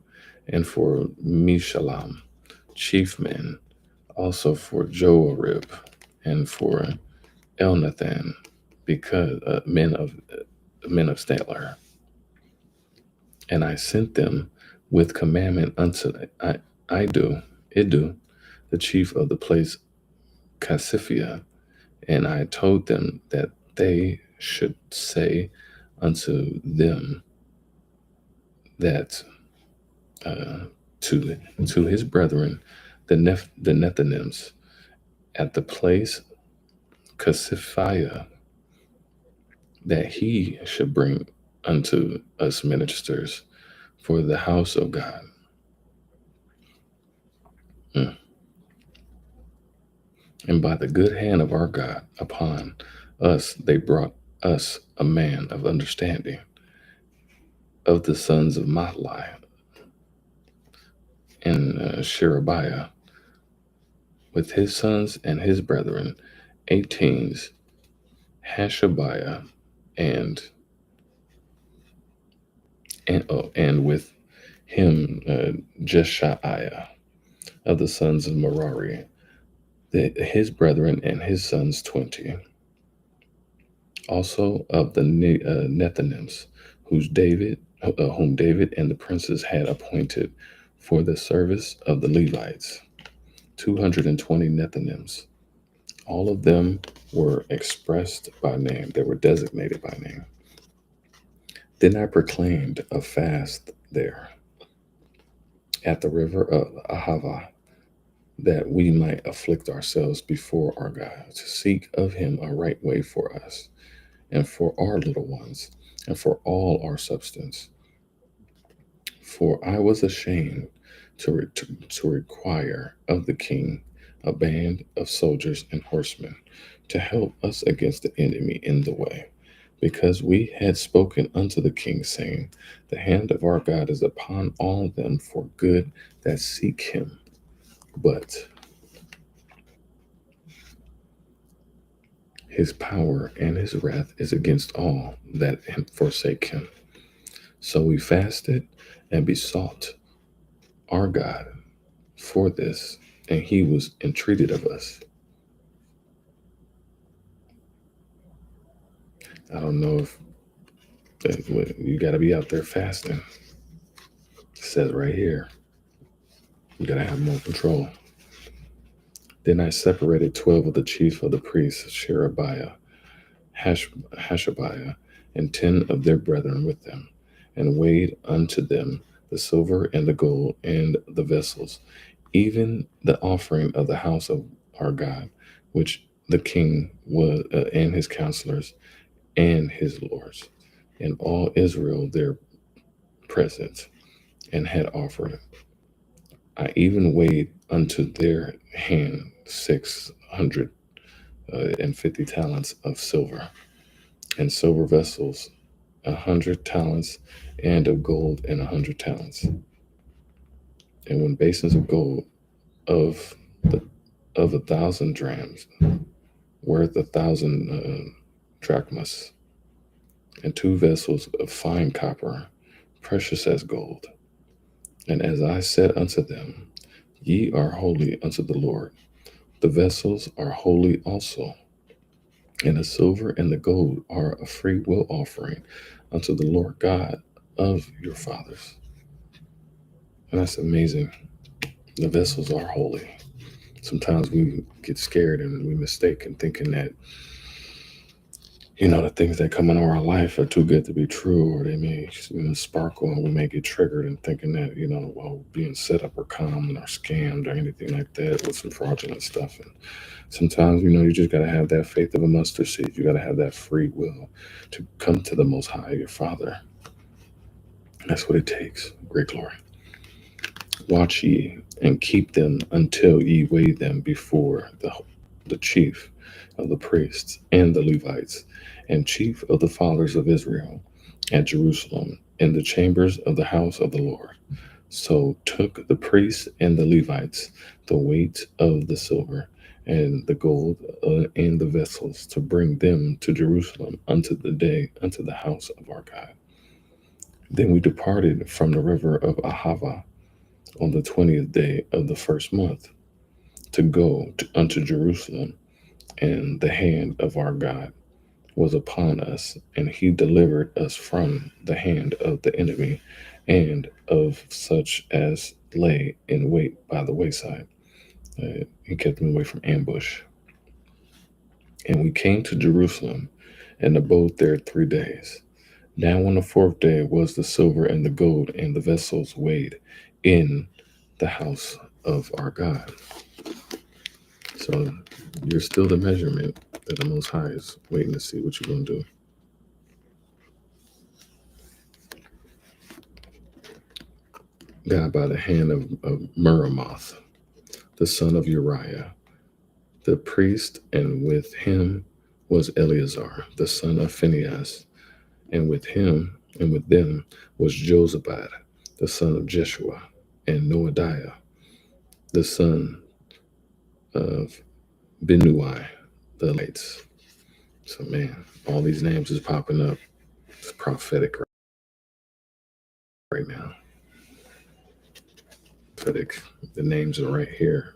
and for Mishallam, chief men, also for Joarib, and for Elnathan, because men of Statler. And I sent them with commandment unto Idu, the chief of the place Casiphia, and I told them that they should say unto them that to his brethren, the Nethinims, at the place Casiphia, that he should bring unto us ministers for the house of God. And by the good hand of our God upon us, they brought us a man of understanding of the sons of Mahli and Sherebiah, with his sons and his brethren, 18s, Hashabiah, and with him Jeshaiah of the sons of Merari, his brethren and his sons 20. Also of the Nethinims, whom David and the princes had appointed for the service of the Levites, 220 Nethinims. All of them were expressed by name; they were designated by name. Then I proclaimed a fast there at the river of Ahava, that we might afflict ourselves before our God, to seek of him a right way for us, and for our little ones, and for all our substance. For I was ashamed to require of the king a band of soldiers and horsemen to help us against the enemy in the way, because we had spoken unto the king, saying, the hand of our God is upon all them for good that seek him. But his power and his wrath is against all that forsake him. So we fasted and besought our God for this, and he was entreated of us. I don't know if you got to be out there fasting. It says right here, you got to have more control. Then I separated 12 of the chief of the priests, Sherebiah, Hashabiah, and 10 of their brethren with them, and weighed unto them the silver and the gold and the vessels, even the offering of the house of our God, which the king was and his counselors and his lords, and all Israel their present, and had offered. I even weighed unto their hand 650 talents of silver, and silver vessels 100 talents, and of gold 100 talents, and when basins of gold of 1,000 drams, worth 1,000 drachmas, and 2 vessels of fine copper, precious as gold. And as I said unto them, ye are holy unto the Lord, the vessels are holy also, and the silver and the gold are a free will offering unto the Lord God of your fathers. And that's amazing. The vessels are holy. Sometimes we get scared and we mistake in thinking that The things that come into our life are too good to be true, or they may sparkle, and we may get triggered in thinking that well, being set up or conned or scammed or anything like that with some fraudulent stuff. And sometimes you just got to have that faith of a mustard seed. You got to have that free will to come to the Most High, your Father. That's what it takes. Great glory. Watch ye and keep them until ye weigh them before the chief of the priests and the Levites and chief of the fathers of Israel at Jerusalem in the chambers of the house of the Lord. So took the priests and the Levites the weight of the silver and the gold and the vessels to bring them to Jerusalem unto the house of our God. Then we departed from the river of Ahava on the 20th day of the first month to go unto Jerusalem, and the hand of our God was upon us, and he delivered us from the hand of the enemy and of such as lay in wait by the wayside. He kept them away from ambush. And we came to Jerusalem and abode there 3 days. Now on the fourth day was the silver and the gold and the vessels weighed in the house of our God. So you're still the measurement that the Most High is waiting to see what you're going to do. God by the hand of Meremoth, the son of Uriah, the priest, and with him was Eleazar, the son of Phinehas, and with them was Josabad, the son of Jeshua, and Noadiah, the son of Binui, the lights. So man, all these names is popping up. It's prophetic right now. Prophetic. The names are right here.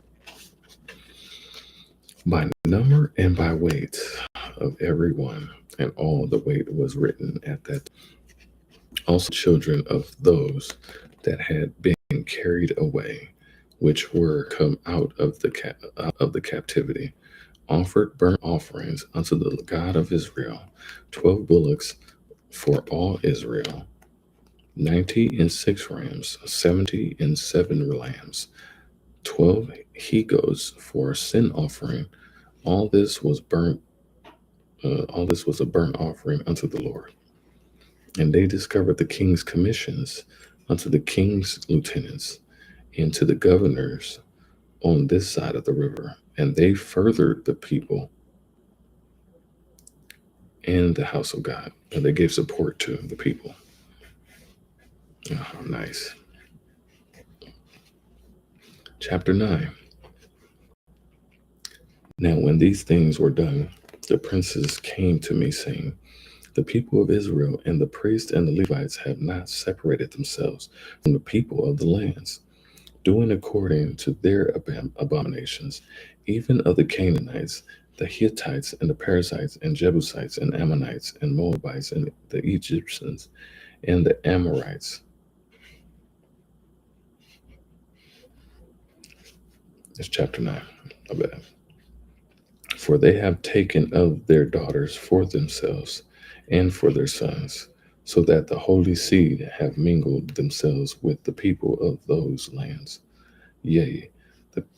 By number and by weight of every one, and all the weight was written at that. Also children of those that had been carried away, which were come out of the captivity, offered burnt offerings unto the God of Israel, 12 bullocks for all Israel, 90 and 6 rams, 70 and 7 lambs, 12 he goats for a sin offering. All this was burnt. All this was a burnt offering unto the Lord. And they discovered the king's commissions unto the king's lieutenants and to the governors on this side of the river. And they furthered the people and the house of God. And they gave support to the people. Oh, nice. Chapter 9. Now, when these things were done, the princes came to me, saying, the people of Israel and the priests and the Levites have not separated themselves from the people of the lands, doing according to their abominations, even of the Canaanites, the Hittites, and the Perizzites, and Jebusites, and Ammonites, and Moabites, and the Egyptians, and the Amorites. It's chapter 9. I bet. For they have taken of their daughters for themselves and for their sons, so that the holy seed have mingled themselves with the people of those lands. Yea,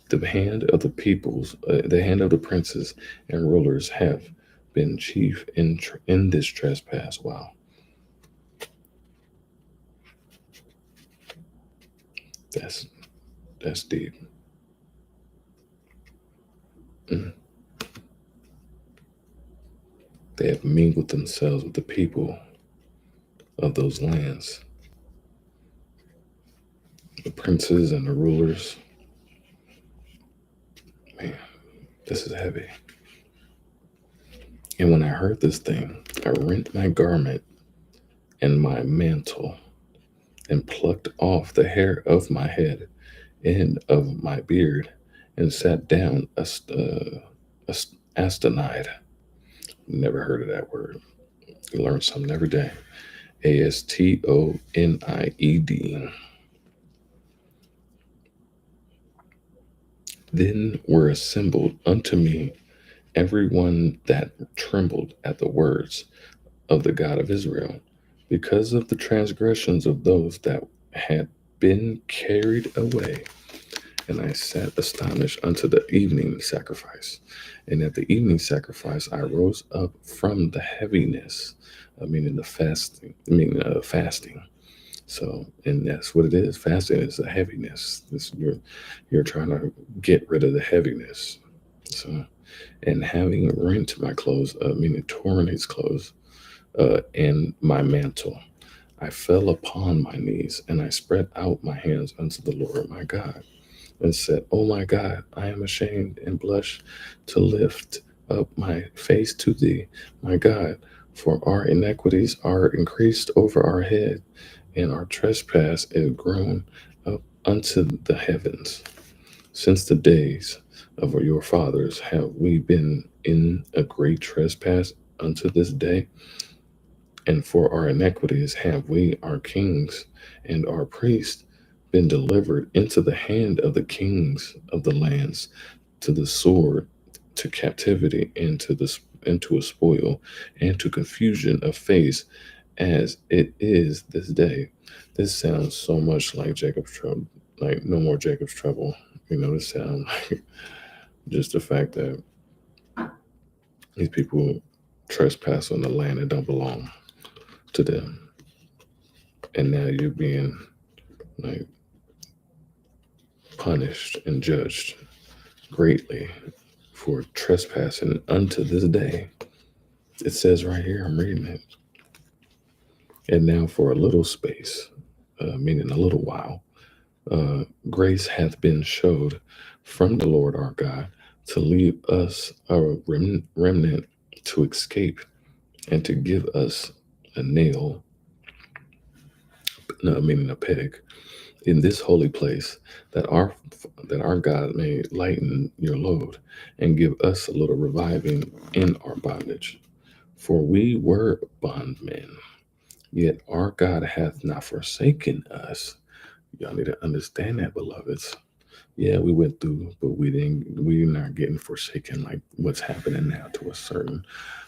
the hand of the peoples, the hand of the princes and rulers have been chief in this trespass. Wow, that's deep. Mm. They have mingled themselves with the people of those lands, the princes and the rulers. Man, this is heavy. And when I heard this thing, I rent my garment and my mantle, and plucked off the hair of my head and of my beard, and sat down astonide. Never heard of that word. You learn something every day. Astonid. Then were assembled unto me everyone that trembled at the words of the God of Israel, because of the transgressions of those that had been carried away. And I sat astonished unto the evening sacrifice. And at the evening sacrifice, I rose up from the heaviness, meaning the fasting, fasting. So, and that's what it is. Fasting is a heaviness. You're trying to get rid of the heaviness. So, and having rent my clothes, meaning torn his clothes, and my mantle, I fell upon my knees and I spread out my hands unto the Lord my God and said, "O my God, I am ashamed and blush to lift up my face to thee, my God, for our iniquities are increased over our head, and our trespass is grown up unto the heavens. Since the days of your fathers have we been in a great trespass unto this day, and for our iniquities have we, our kings and our priests, been delivered into the hand of the kings of the lands, to the sword, to captivity, and into a spoil, and to confusion of face, as it is this day." This sounds so much like Jacob's trouble, like no more Jacob's trouble. This sounds like just the fact that these people trespass on the land that don't belong to them, and now you're being like punished and judged greatly for trespassing unto this day. It says right here, I'm reading it. And now for a little space, meaning a little while, grace hath been showed from the Lord our God to leave us a remnant to escape, and to give us a nail, no, meaning a peg, in this holy place, that our God may lighten your load and give us a little reviving in our bondage. For we were bondmen, yet our God hath not forsaken us. Y'all need to understand that, beloveds. Yeah, we went through, but we're not getting forsaken like what's happening now to a certain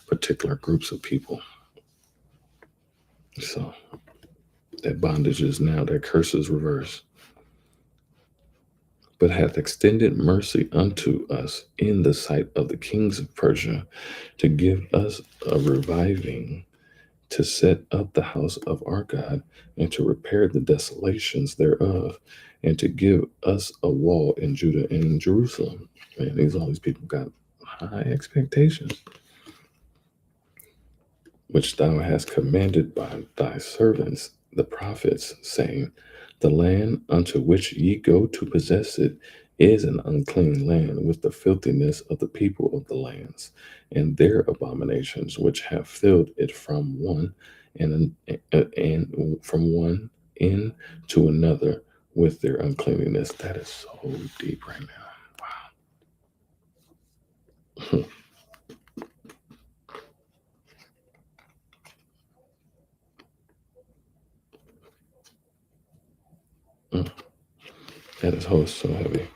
particular groups of people. So that bondage is now, that curse is reversed, but hath extended mercy unto us in the sight of the kings of Persia, to give us a reviving, to set up the house of our God, and to repair the desolations thereof, and to give us a wall in Judah and in Jerusalem. Man, all these people got high expectations, which thou hast commanded by thy servants the prophets, saying, "The land unto which ye go to possess it is an unclean land, with the filthiness of the people of the lands, and their abominations, which have filled it from one and from one end to another with their uncleanness." That is so deep right now. That is so heavy.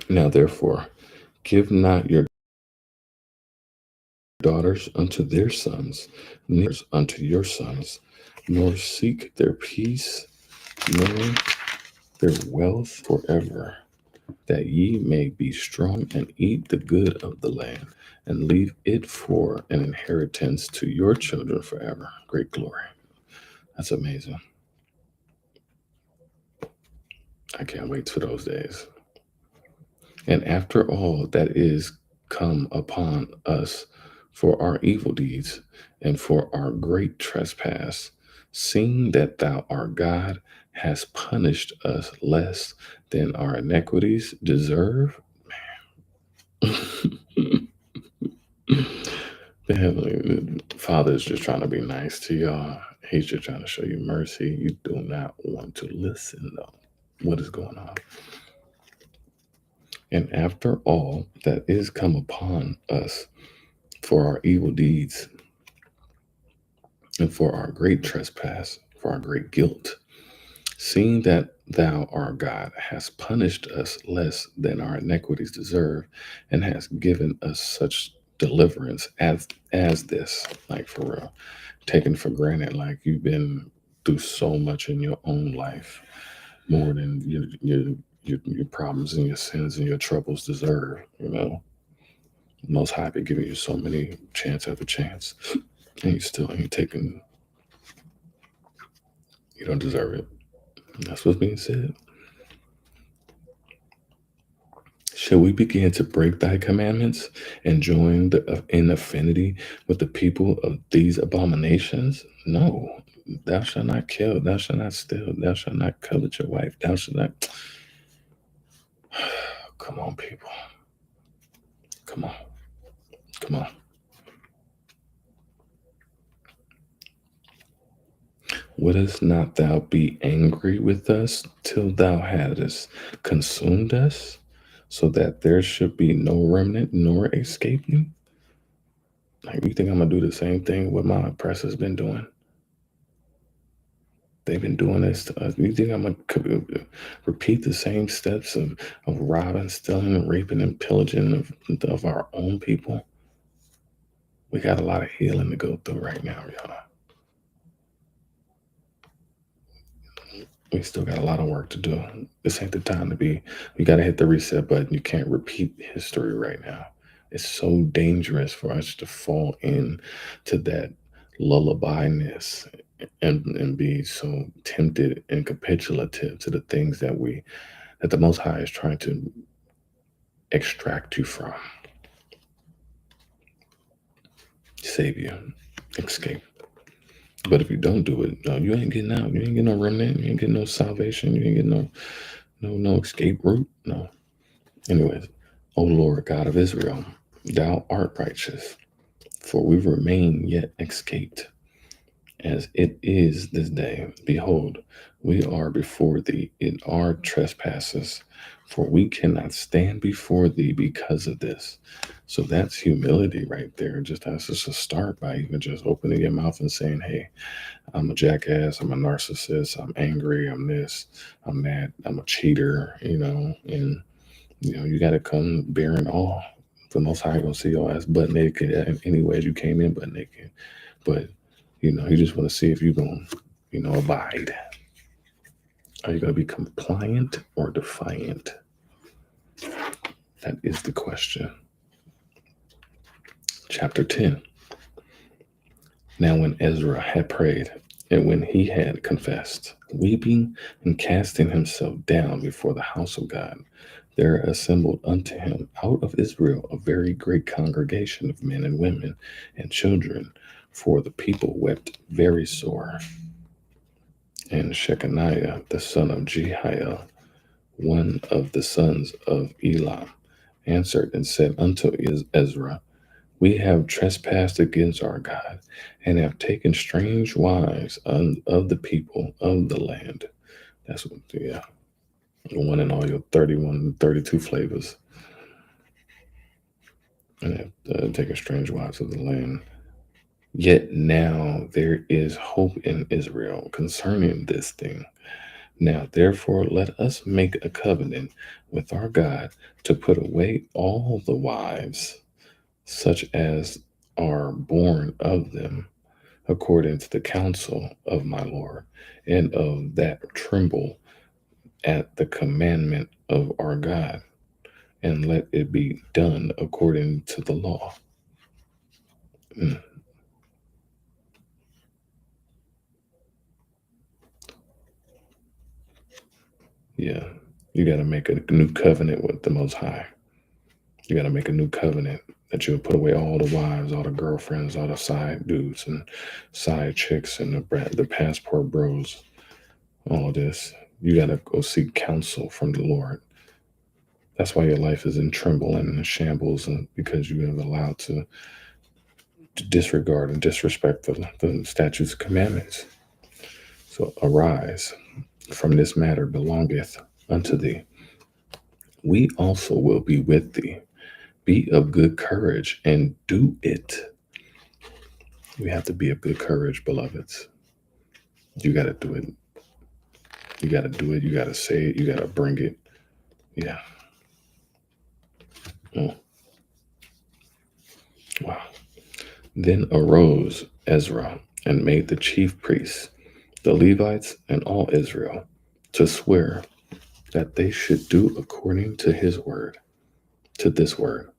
Now therefore, give not your daughters unto their sons, neither unto your sons, nor seek their peace, nor their wealth forever, that ye may be strong and eat the good of the land, and leave it for an inheritance to your children forever. Great glory. That's amazing. I can't wait for those days. And after all that is come upon us for our evil deeds and for our great trespass, seeing that thou, our God, hast punished us less than our iniquities deserve. The Heavenly Father is just trying to be nice to y'all. He's just trying to show you mercy. You do not want to listen, though. What is going on? And after all that is come upon us for our evil deeds and for our great trespass, for our great guilt, Seeing that thou, our God, hast punished us less than our iniquities deserve, and hast given us such deliverance as this, like for real, taken for granted, like you've been through so much in your own life, more than your problems and your sins and your troubles deserve. Most High been giving you so many chance after chance, and you still ain't taking. You don't deserve it. That's what's being said. Shall we begin to break thy commandments and join in affinity with the people of these abominations? No. Thou shalt not kill. Thou shalt not steal. Thou shalt not covet your wife. Thou shalt not. Come on, people. Come on. Come on. Wouldst not thou be angry with us till thou hadst consumed us, so that there should be no remnant nor escaping? Like, you think I'm gonna do the same thing what my oppressors been doing? They've been doing this to us. You think I'm gonna repeat the same steps of robbing, stealing, raping, and pillaging of our own people? We got a lot of healing to go through right now, y'all. We still got a lot of work to do. This ain't the time to be. You got to hit the reset button. You can't repeat history right now. It's so dangerous for us to fall in to that lullabyness and be so tempted and capitulative to the things that the Most High is trying to extract you from, save you, escape. But if you don't do it, no, you ain't getting out. You ain't getting no remnant. You ain't getting no salvation. You ain't getting no escape route. No. Anyways, O Lord God of Israel, thou art righteous, for we remain yet escaped. As it is this day, behold, we are before thee in our trespasses, for we cannot stand before thee because of this. So that's humility right there. Just that's just a start by even just opening your mouth and saying, hey, I'm a jackass, I'm a narcissist, I'm angry, I'm this, I'm that, I'm a cheater, and you got to come bearing all. The Most High gonna see your ass butt naked. Anyways, you came in butt naked, but he just want to see if you gonna, abide. Are you gonna be compliant or defiant? That is the question. Chapter 10. Now, when Ezra had prayed, and when he had confessed, weeping and casting himself down before the house of God, there assembled unto him out of Israel a very great congregation of men and women and children, for the people wept very sore. And Shechaniah, the son of Jehiel, one of the sons of Elam, answered and said unto Ezra, we have trespassed against our God, and have taken strange wives of the people of the land. That's what, yeah. One in all your 31, 32 flavors. And have taken strange wives of the land. Yet now there is hope in Israel concerning this thing. Now, therefore, let us make a covenant with our God to put away all the wives, such as are born of them, according to the counsel of my Lord, and of that tremble at the commandment of our God, and let it be done according to the law. Mm. Yeah, you got to make a new covenant with the Most High. You got to make a new covenant that you'll put away all the wives, all the girlfriends, all the side dudes and side chicks and the passport bros, all of this. You got to go seek counsel from the Lord. That's why your life is in tremble and in shambles, and because you have allowed to disregard and disrespect the statutes and commandments. So arise, from this matter belongeth unto thee. We also will be with thee. Be of good courage and do it. We have to be of good courage, beloveds. You got to do it. You got to do it. You got to say it. You got to bring it. Yeah. Oh, wow. Then arose Ezra and made the chief priests, the Levites, and all Israel to swear that they should do according to his word, to this word.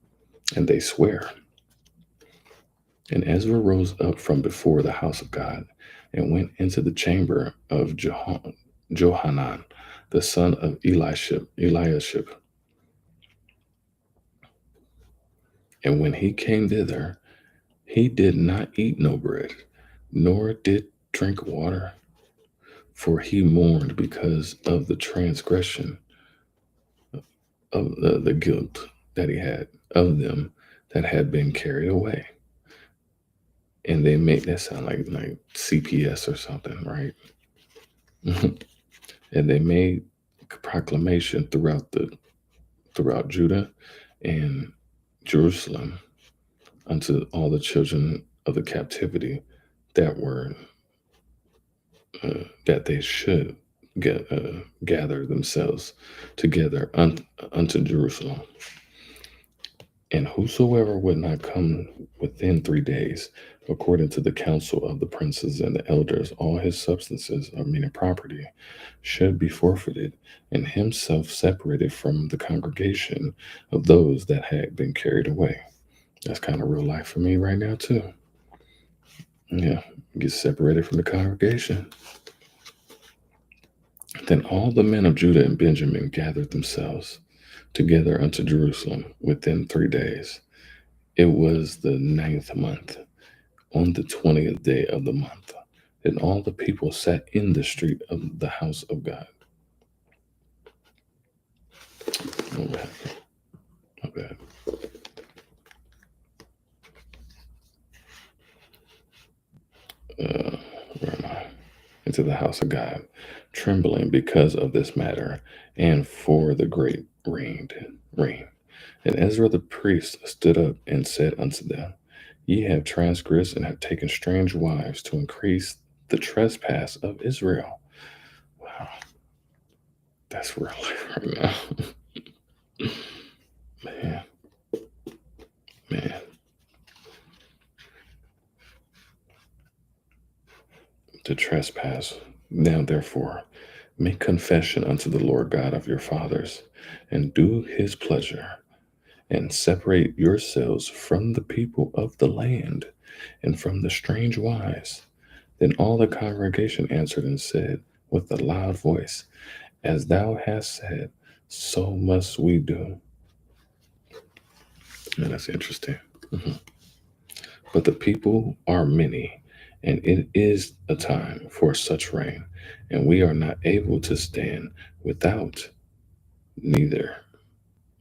And they swear. And Ezra rose up from before the house of God and went into the chamber of Johanan, the son of Eliashib. And when he came thither, he did not eat no bread, nor did drink water, for he mourned because of the transgression of the guilt that he had of them that had been carried away. And they made that sound like CPS or something, right? And they made proclamation throughout Judah and Jerusalem unto all the children of the captivity that were that they should gather themselves together unto Jerusalem. And whosoever would not come within 3 days, according to the counsel of the princes and the elders, all his substances, meaning property, should be forfeited, and himself separated from the congregation of those that had been carried away. That's kind of real life for me right now, too. Yeah, get separated from the congregation. Then all the men of Judah and Benjamin gathered themselves together unto Jerusalem within 3 days. It was the 9th month, on the 20th day of the month. And all the people sat in the street of the house of God. Oh, bad. Oh, bad. Where am I? Into the house of God, trembling because of this matter, and for the great rain. And Ezra the priest stood up and said unto them, Ye have transgressed and have taken strange wives to increase the trespass of Israel. Wow, that's real life right now. Man. To trespass. Now, therefore, make confession unto the Lord God of your fathers, and do his pleasure, and separate yourselves from the people of the land, and from the strange wives. Then all the congregation answered and said with a loud voice, As thou hast said, so must we do. And that's interesting. Mm-hmm. But the people are many, and it is a time for such rain, and we are not able to stand without neither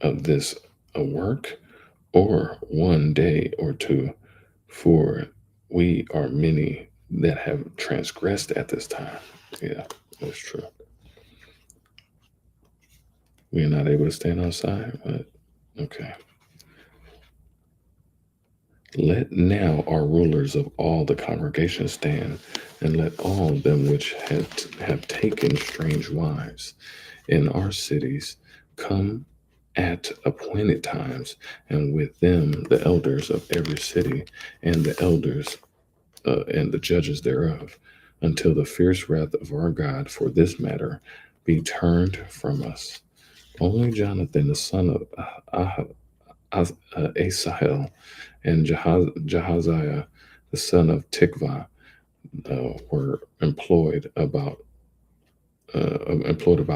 of this a work or 1 day or 2, for we are many that have transgressed at this time. Yeah, that's true. We are not able to stand outside, but okay. Let now our rulers of all the congregation stand, and let all them which have taken strange wives in our cities come at appointed times, and with them the elders of every city, and the elders and the judges thereof, until the fierce wrath of our God for this matter be turned from us. Only Jonathan, the son of Asahel, and Jahaziah, the son of Tikvah, were employed about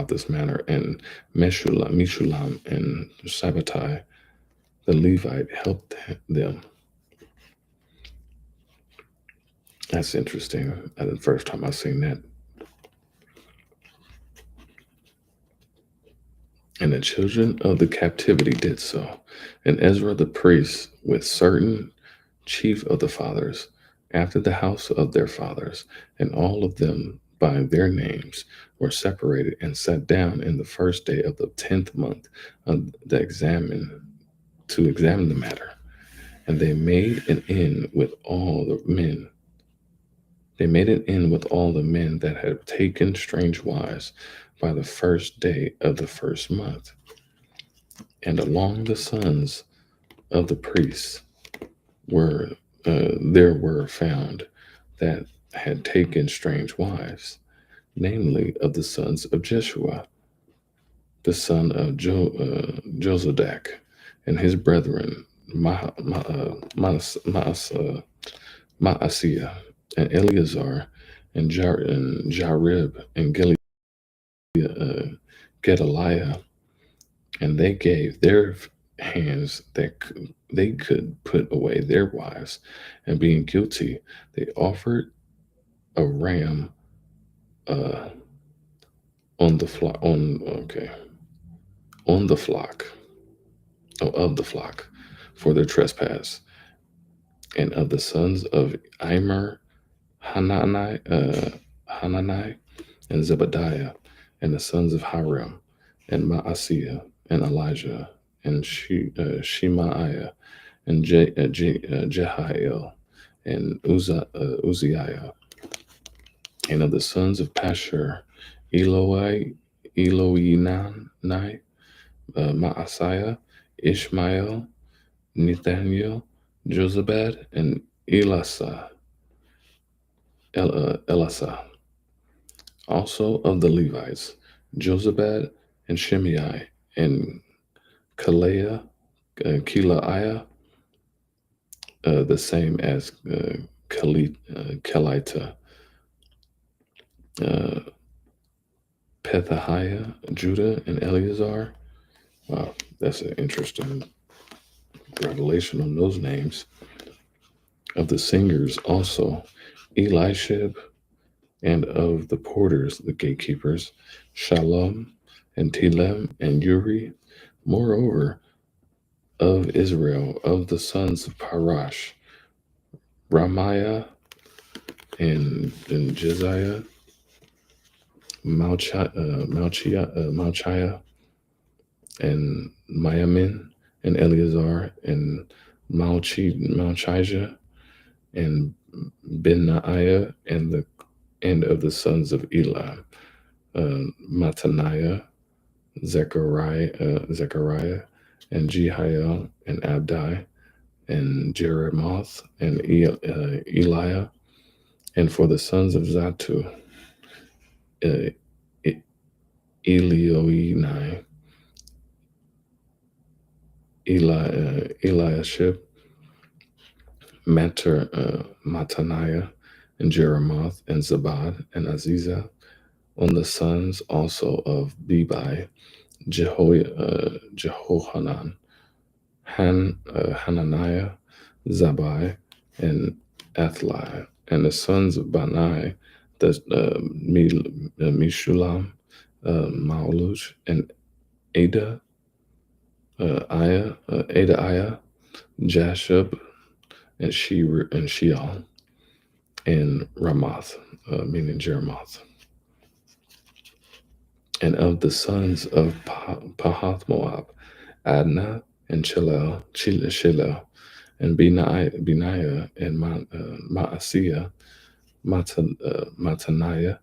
this matter, and Meshulam and Sabbatai, the Levite, helped them. That's interesting. The first time I seen that. And the children of the captivity did so. And Ezra the priest, with certain chief of the fathers, after the house of their fathers, and all of them by their names, were separated and sat down in the first day of the 10th month to examine the matter. And they made an end with all the men They made an end with all the men that had taken strange wives by the first day of the first month. And along the sons of the priests were there were found that had taken strange wives, namely of the sons of Jeshua, the son of Josadak, and his brethren Maaseiah, and Eleazar, and Jarib, and uh, Gedaliah, and they gave their hands that they could put away their wives, and being guilty, they offered a ram uh, on the flock on the flock of the flock for their trespass, and of the sons of Immer, Hanani, and Zebediah, and the sons of Hiram, and Maaseiah, and Elijah, and Shemaiah, and Jehiel, and Uzziah, and of the sons of Pashur, Eloinai, Maaseiah, Ishmael, Nathaniel, Josabad, and Elasa. Also of the Levites, Josabad, and Shimei, and Kalea, Kelaiah, the same as Kelita, uh, Pethahiah, Judah, and Eleazar. Wow, that's an interesting revelation on those names. Of the singers also, Elishib, and of the porters, the gatekeepers, Shalom, and Telem, and Uri. Moreover, of Israel, of the sons of Parash, Ramiah, and Jeziah, Malchiah, and Mayamin, and Eleazar, and Malchijah, and Benaiah, and of the sons of Eli, Mattaniah, Zechariah, and Jehiel, and Abdi, and Jeremoth, and Eliah, and for the sons of Zatu, uh, E- Elioenai, Eliashib, Mattaniah, and Jeremoth, and Zabad, and Aziza, on the sons also of Bebai, Jehohanan, Hananiah, Zabai, and Athli, and the sons of Bani, the Mishulam, Mauluch, and Ada, Adaiah, Jashub, and Sheol, and Ramoth, meaning Jeremoth. And of the sons of Pahath Moab, Adnah, and Chilel, and Benaiah, and Maaseiah, Mattaniah,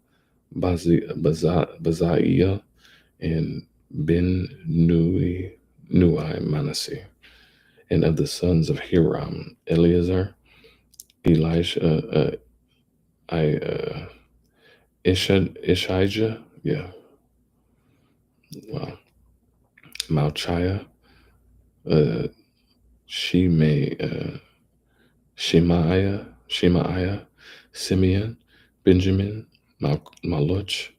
Bazaiah, and Nui Manasseh. And of the sons of Hiram, Eleazar, Elisha, Ishijah, yeah, well, Malchiah, uh, Shimei, Shemaiah, Simeon, Benjamin, Maluch,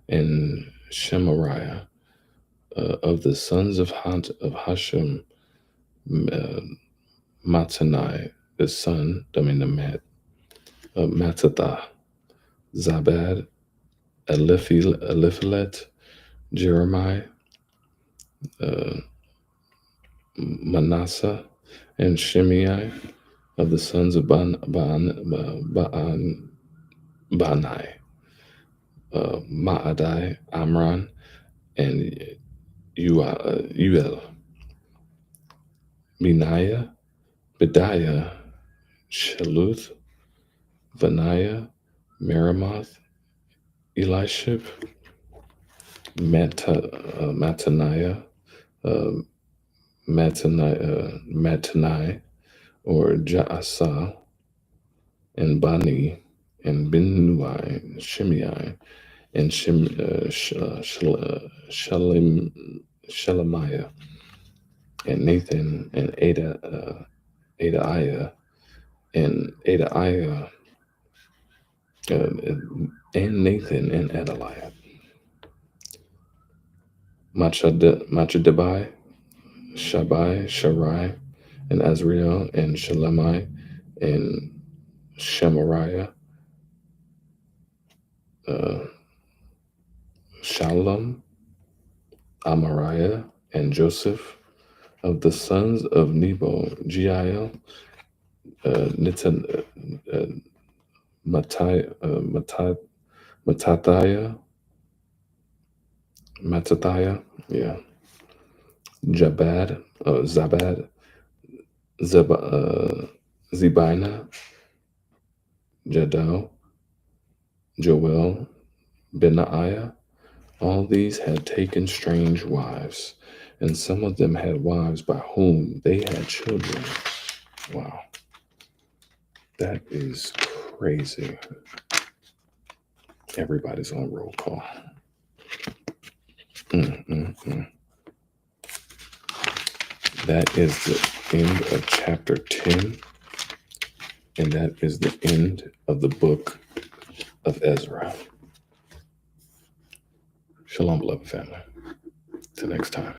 and Shemariah. Of the sons of Hashem, uh, Mattanai, the son, Mattatha, Zabad, Eliphelet, Jeremiah, uh, Manasseh, and Shimei. Of the sons of Bani, Maadai, Amram, and Uel, Benaiah, Bediah, Sheluth, Benaiah, Merimoth, Elishib, Mattaniah, uh, Mattanai, or Jaasah, and Bani, and Binnui, and Shimei, and Shelemiah, and Nathan, and Adaiah, and Adaiah, and Nathan, and Adaliah, Machadabai, Shabai, Sharai, and Azriel, and Shalemai, and Shemariah, uh, Shalom, Amariah, and Joseph. Of the sons of Nebo, Jeiel, Nitan, uh, Mattathiah, yeah, Zabad, Zebina, Jadal, Joel, Benaiah. All these had taken strange wives, and some of them had wives by whom they had children. Wow, that is crazy. Everybody's on roll call. Mm-mm-mm. That is the end of chapter 10, and that is the end of the book of Ezra. Shalom, beloved family. Till next time.